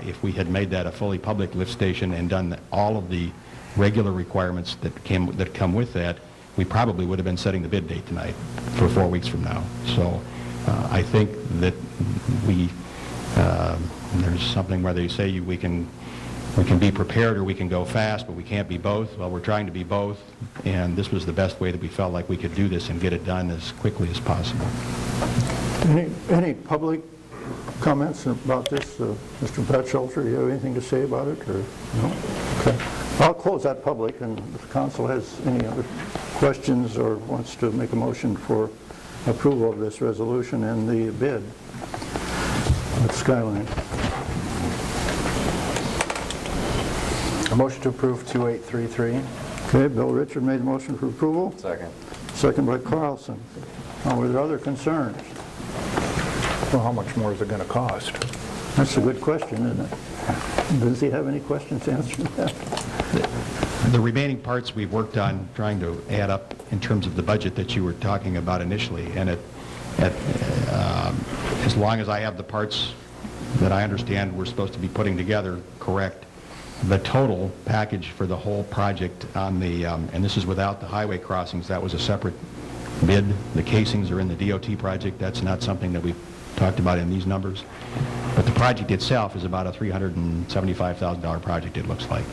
if we had made that a fully public lift station and done all of the regular requirements that come with that. We probably would have been setting the bid date tonight for 4 weeks from now. So I think that there's something where they say we can be prepared or we can go fast, but we can't be both. Well, we're trying to be both, and this was the best way that we felt like we could do this and get it done as quickly as possible. Any public comments about this? Mr. Batchelter, do you have anything to say about it, or no? Okay. I'll close that public, and if the council has any other questions or wants to make a motion for approval of this resolution and the bid at Skyline. A motion to approve 2833. Okay, Bill Richard made a motion for approval. Second. second by Carlson. Were there other concerns? Well, how much more is it going to cost? That's a good question, isn't it? Does he have any questions to answer that? The remaining parts we've worked on trying to add up in terms of the budget that you were talking about initially, and as long as I have the parts that I understand we're supposed to be putting together correct, the total package for the whole project on the, and this is without the highway crossings, that was a separate bid. The casings are in the DOT project. That's not something that we've talked about in these numbers. But the project itself is about a $375,000 project, it looks like.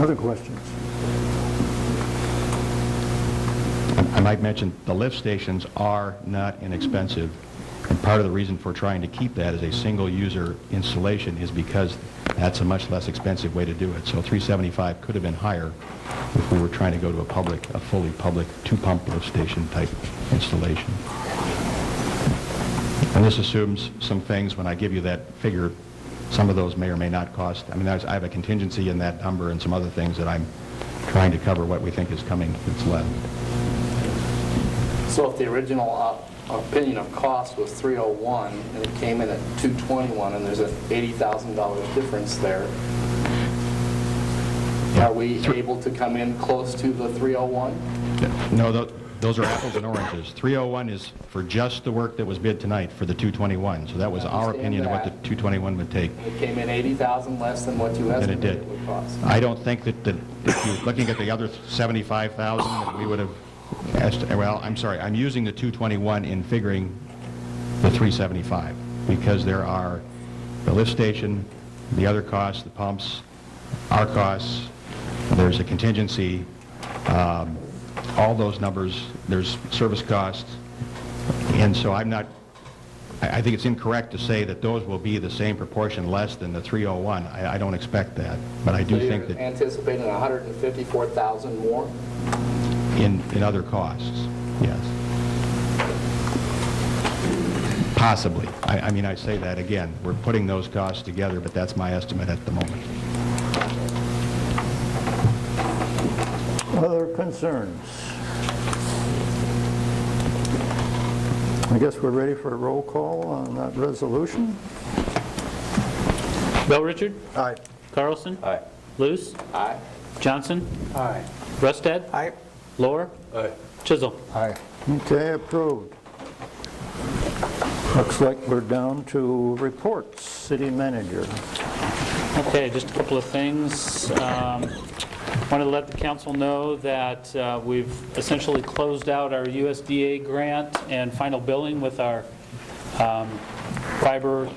Other questions? I might mention the lift stations are not inexpensive, and part of the reason for trying to keep that as a single user installation is because that's a much less expensive way to do it. So 375 could have been higher if we were trying to go to a fully public 2-pump lift station type installation. And this assumes some things. When I give you that figure, some of those may or may not cost. I mean, I have a contingency in that number and some other things that I'm trying to cover what we think is coming that's left. So if the original opinion of cost was 301 and it came in at 221 and there's an $80,000 difference there, are we able to come in close to the 301? No, those are apples and oranges. 301 is for just the work that was bid tonight for the 221. So that was our opinion of what the 221 would take. It came in 80,000 less than what you estimated it would cost. I don't think that if you're looking at the other 75,000 that we would have well, I'm sorry, I'm using the 221 in figuring the 375 because there are the lift station, the other costs, the pumps, our costs, there's a contingency, all those numbers, there's service costs, and so I think it's incorrect to say that those will be the same proportion less than the 301. I don't expect that, but I do think that... Anticipating 154,000 more? In other costs, yes. Possibly. I mean, I say that again. We're putting those costs together, but that's my estimate at the moment. Other concerns? I guess we're ready for a roll call on that resolution. Bell Richard? Aye. Carlson? Aye. Luce? Aye. Johnson? Aye. Rustad? Aye. Lohr? Aye. Chisel? Aye. Okay, approved. Looks like we're down to reports. City manager. Okay, just a couple of things. Wanted to let the council know that we've essentially closed out our USDA grant and final billing with our fiber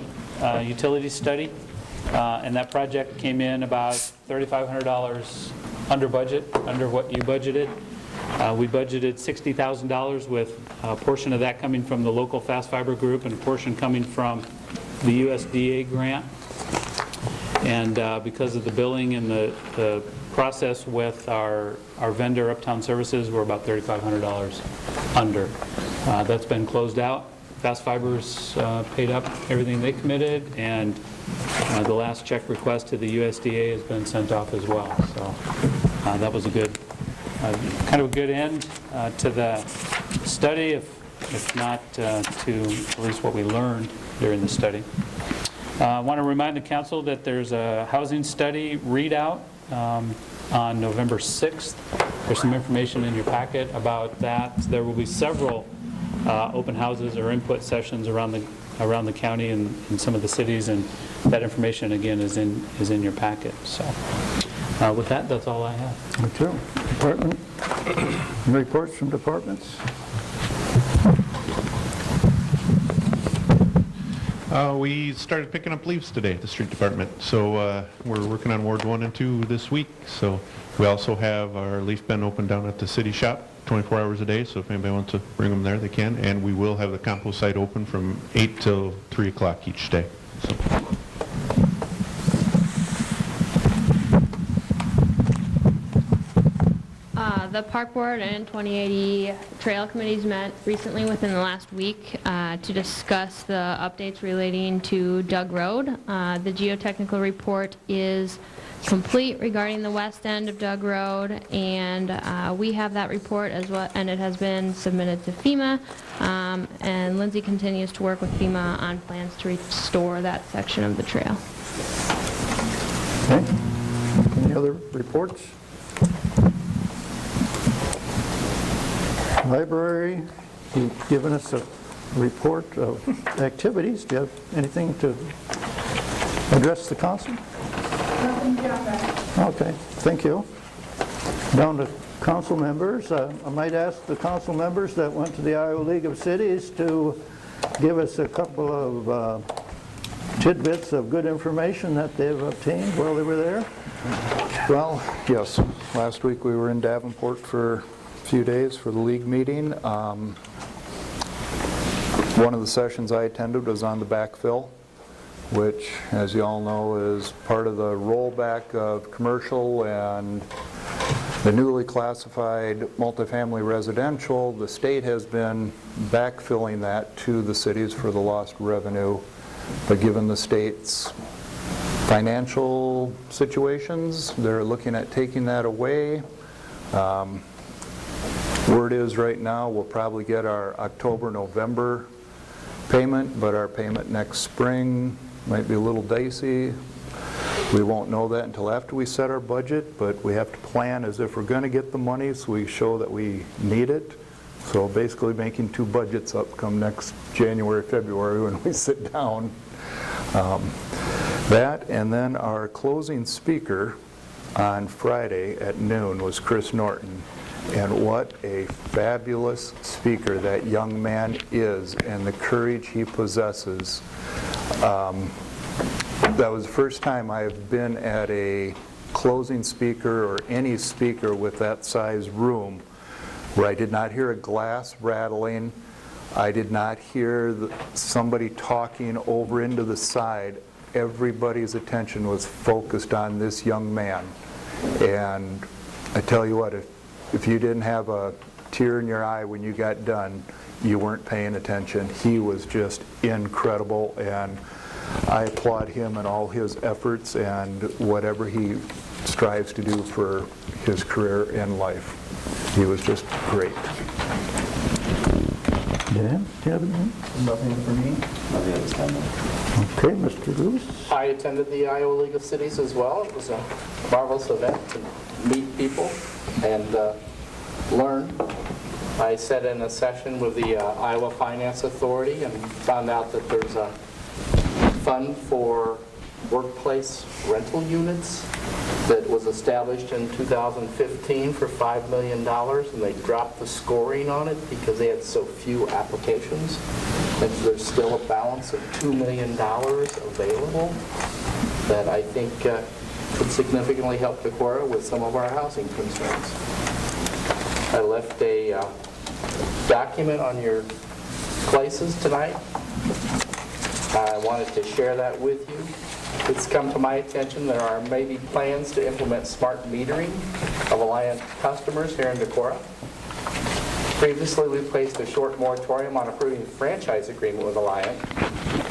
utility study. And that project came in about $3,500 under budget, under what you budgeted. We budgeted $60,000 with a portion of that coming from the local fast fiber group and a portion coming from the USDA grant. And because of the billing and the process with our vendor, Uptown Services, we're about $3,500 under. That's been closed out. Fast Fiber's paid up everything they committed, and the last check request to the USDA has been sent off as well. So that was a good, kind of a good end to the study, if not to at least what we learned during the study. I want to remind the council that there's a housing study readout on November 6th. There's some information in your packet about that. There will be several open houses or input sessions around the county and in some of the cities, and that information again is in your packet. So with that, that's all I have. Me too. Department reports from departments. We started picking up leaves today at the street department, so we're working on Ward 1 and 2 this week. So we also have our leaf bin open down at the city shop 24 hours a day, so if anybody wants to bring them there, they can. And we will have the compost site open from 8 till 3 o'clock each day. So. The Park Board and 2080 Trail Committees met recently within the last week to discuss the updates relating to Doug Road. The geotechnical report is complete regarding the west end of Doug Road, and we have that report as well, and it has been submitted to FEMA, and Lindsay continues to work with FEMA on plans to restore that section of the trail. Okay. Any other reports? Library, you've given us a report of activities. Do you have anything to address the council? Okay, thank you. Down to council members. I might ask the council members that went to the Iowa League of Cities to give us a couple of tidbits of good information that they've obtained while they were there. Well, yes. Last week we were in Davenport for a few days for the league meeting. One of the sessions I attended was on the backfill, which, as you all know, is part of the rollback of commercial and the newly classified multifamily residential. The state has been backfilling that to the cities for the lost revenue, but given the state's financial situations, they're looking at taking that away. Word is right now we'll probably get our October, November payment, but our payment next spring might be a little dicey. We won't know that until after we set our budget, but we have to plan as if we're going to get the money so we show that we need it. So basically making two budgets up come next January, February when we sit down. That, and then our closing speaker on Friday at noon was Chris Norton. And what a fabulous speaker that young man is, and the courage he possesses. That was the first time I have been at a closing speaker or any speaker with that size room where I did not hear a glass rattling. I did not hear somebody talking over into the side. Everybody's attention was focused on this young man. And I tell you what, if you didn't have a tear in your eye when you got done, you weren't paying attention. He was just incredible, and I applaud him and all his efforts and whatever he strives to do for his career in life. He was just great. Dan, do you have anything? Nothing for me. Nothing at this time. Okay, Mr. Lewis. I attended the Iowa League of Cities as well. It was a marvelous event to meet people and learn. I sat in a session with the Iowa Finance Authority and found out that there's a fund for workplace rental units that was established in 2015 for $5 million, and they dropped the scoring on it because they had so few applications. And so there's still a balance of $2 million available that I think could significantly help Decorah with some of our housing concerns. I left a document on your places tonight. I wanted to share that with you. It's come to my attention there are maybe plans to implement smart metering of Alliant customers here in Decorah. Previously, we placed a short moratorium on approving a franchise agreement with Alliant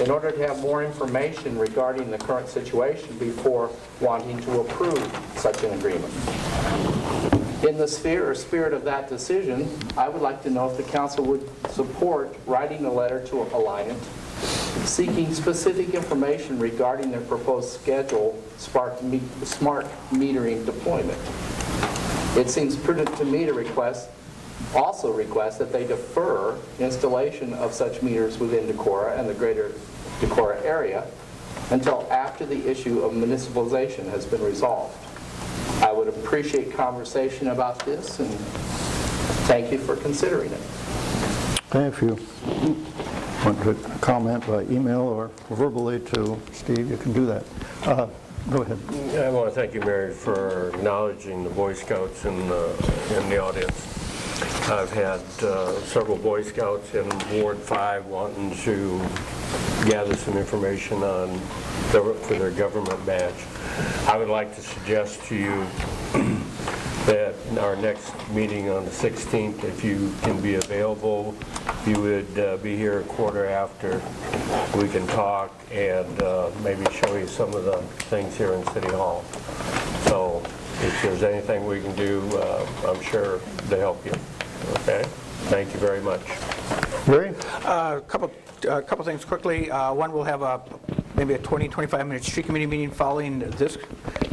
in order to have more information regarding the current situation before wanting to approve such an agreement. In the spirit of that decision, I would like to know if the council would support writing a letter to Alliant seeking specific information regarding their proposed schedule smart metering deployment. It seems prudent to me to also request that they defer installation of such meters within Decorah and the greater Decorah area until after the issue of municipalization has been resolved. I would appreciate conversation about this, and thank you for considering it. If you want to comment by email or verbally to Steve, you can do that. Go ahead. I want to thank you, Mary, for acknowledging the Boy Scouts in the audience. I've had several Boy Scouts in Ward 5 wanting to gather some information on for their government badge. I would like to suggest to you that our next meeting on the 16th, if you can be available, you would be here a quarter after. We can talk and maybe show you some of the things here in City Hall. So if there's anything we can do, I'm sure to help you. Okay? Thank you very much. Gary? A couple things quickly. One, we'll have maybe a 20, 25-minute street committee meeting following this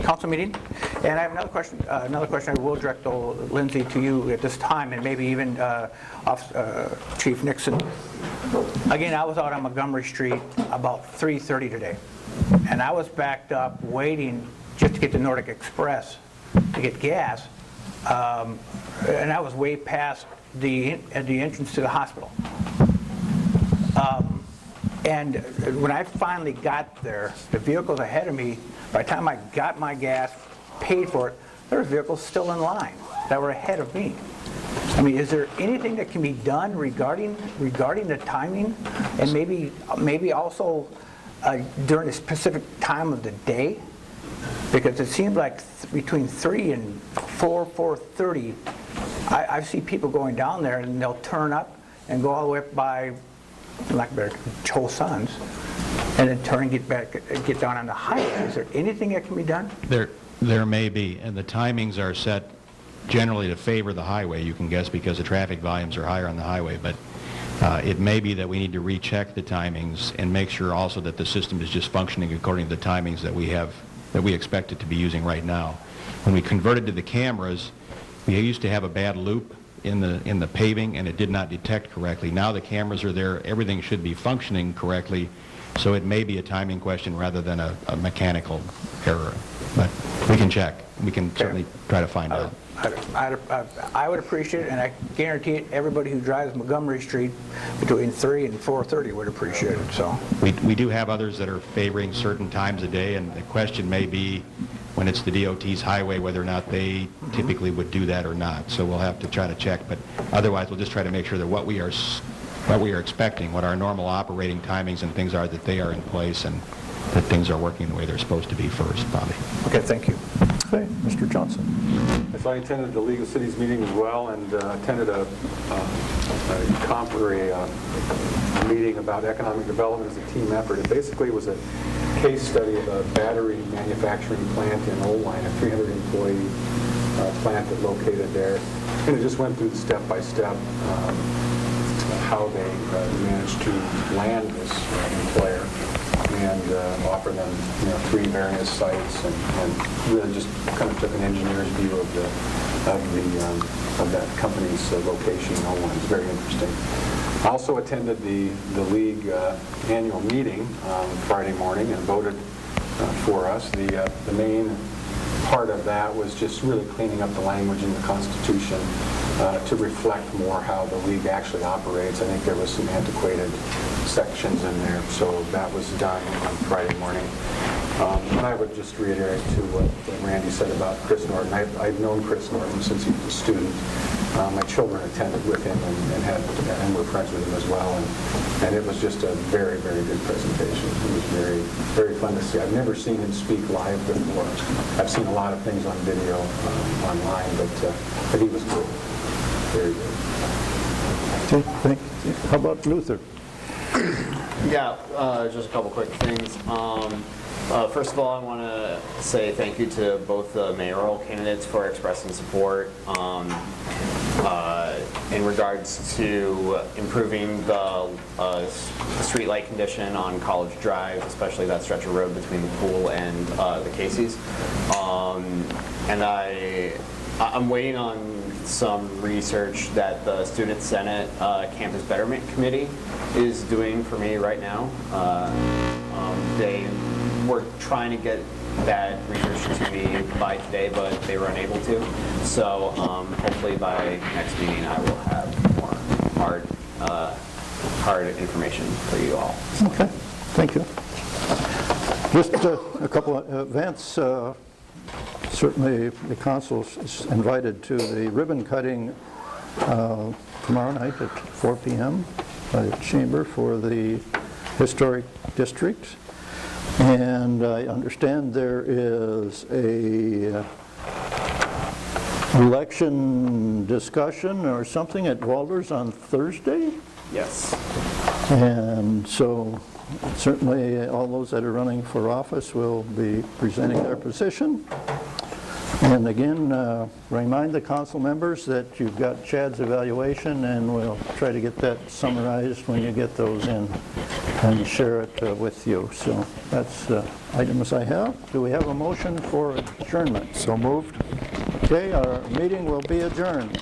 council meeting. And I have another question. I will direct, though, Lindsay, to you at this time, and maybe even Chief Nixon. Again, I was out on Montgomery Street about 3:30 today, and I was backed up waiting just to get to Nordic Express to get gas, and I was way past the entrance to the hospital. And when I finally got there, the vehicles ahead of me, by the time I got my gas, paid for it, there were vehicles still in line that were ahead of me. I mean, is there anything that can be done regarding the timing, and maybe also during a specific time of the day? Because it seems like between 3 and 4:30, I see people going down there, and they'll turn up and go all the way up by, like Cho Sons, and then turn and get down on the highway. Is there anything that can be done? There may be, and the timings are set generally to favor the highway, you can guess, because the traffic volumes are higher on the highway. But it may be that we need to recheck the timings and make sure also that the system is just functioning according to the timings that we expect it to be using right now. When we converted to the cameras, we used to have a bad loop in the paving, and it did not detect correctly. Now the cameras are there, everything should be functioning correctly, so it may be a timing question rather than a mechanical error. But we can check. We can certainly try to find out. I would appreciate it, and I guarantee it, everybody who drives Montgomery Street between 3 and 4:30 would appreciate it. So we do have others that are favoring certain times a day, and the question may be, when it's the DOT's highway, whether or not they typically would do that or not. So we'll have to try to check, but otherwise we'll just try to make sure that what we are expecting, what our normal operating timings and things are, that they are in place and that things are working the way they're supposed to be first, Bobby. Okay, thank you. Okay, Mr. Johnson. Yes, I attended the League of Cities meeting as well, and attended a meeting about economic development as a team effort. It basically was a case study of a battery manufacturing plant in Oline, a 300-employee plant that located there. And it just went through the step-by-step how they managed to land this employer and offer them 3 various sites, and really just kind of took an engineer's view of that company's location in Oline. It's very interesting. I also attended the League annual meeting Friday morning and voted for us. The main part of that was just really cleaning up the language in the Constitution to reflect more how the League actually operates. I think there was some antiquated sections in there, so that was done on Friday morning. And I would just reiterate to what Randy said about Chris Norton. I've known Chris Norton since he was a student. My children attended with him and were friends with him as well, and it was just a very, very good presentation. It was very, very fun to see. I've never seen him speak live before. I've seen a lot of things on video online, but he was good. Very good. Okay, thank you. How about Luther? Yeah, just a couple quick things. First of all, I want to say thank you to both the mayoral candidates for expressing support in regards to improving the streetlight condition on College Drive, especially that stretch of road between the pool and the Casey's. And I'm waiting on some research that the Student Senate Campus Betterment Committee is doing for me right now. They were trying to get that research to me by today, but they were unable to. So hopefully by next meeting I will have more hard information for you all. Okay, thank you. Just a couple of events. Certainly the council is invited to the ribbon cutting tomorrow night at 4 p.m. by the chamber for the historic district. And I understand there is a election discussion or something at Walters on Thursday. Yes. And so certainly all those that are running for office will be presenting their position. And again, remind the council members that you've got Chad's evaluation, and we'll try to get that summarized when you get those in and share it with you. So that's the items I have. Do we have a motion for adjournment? So moved. Okay, our meeting will be adjourned.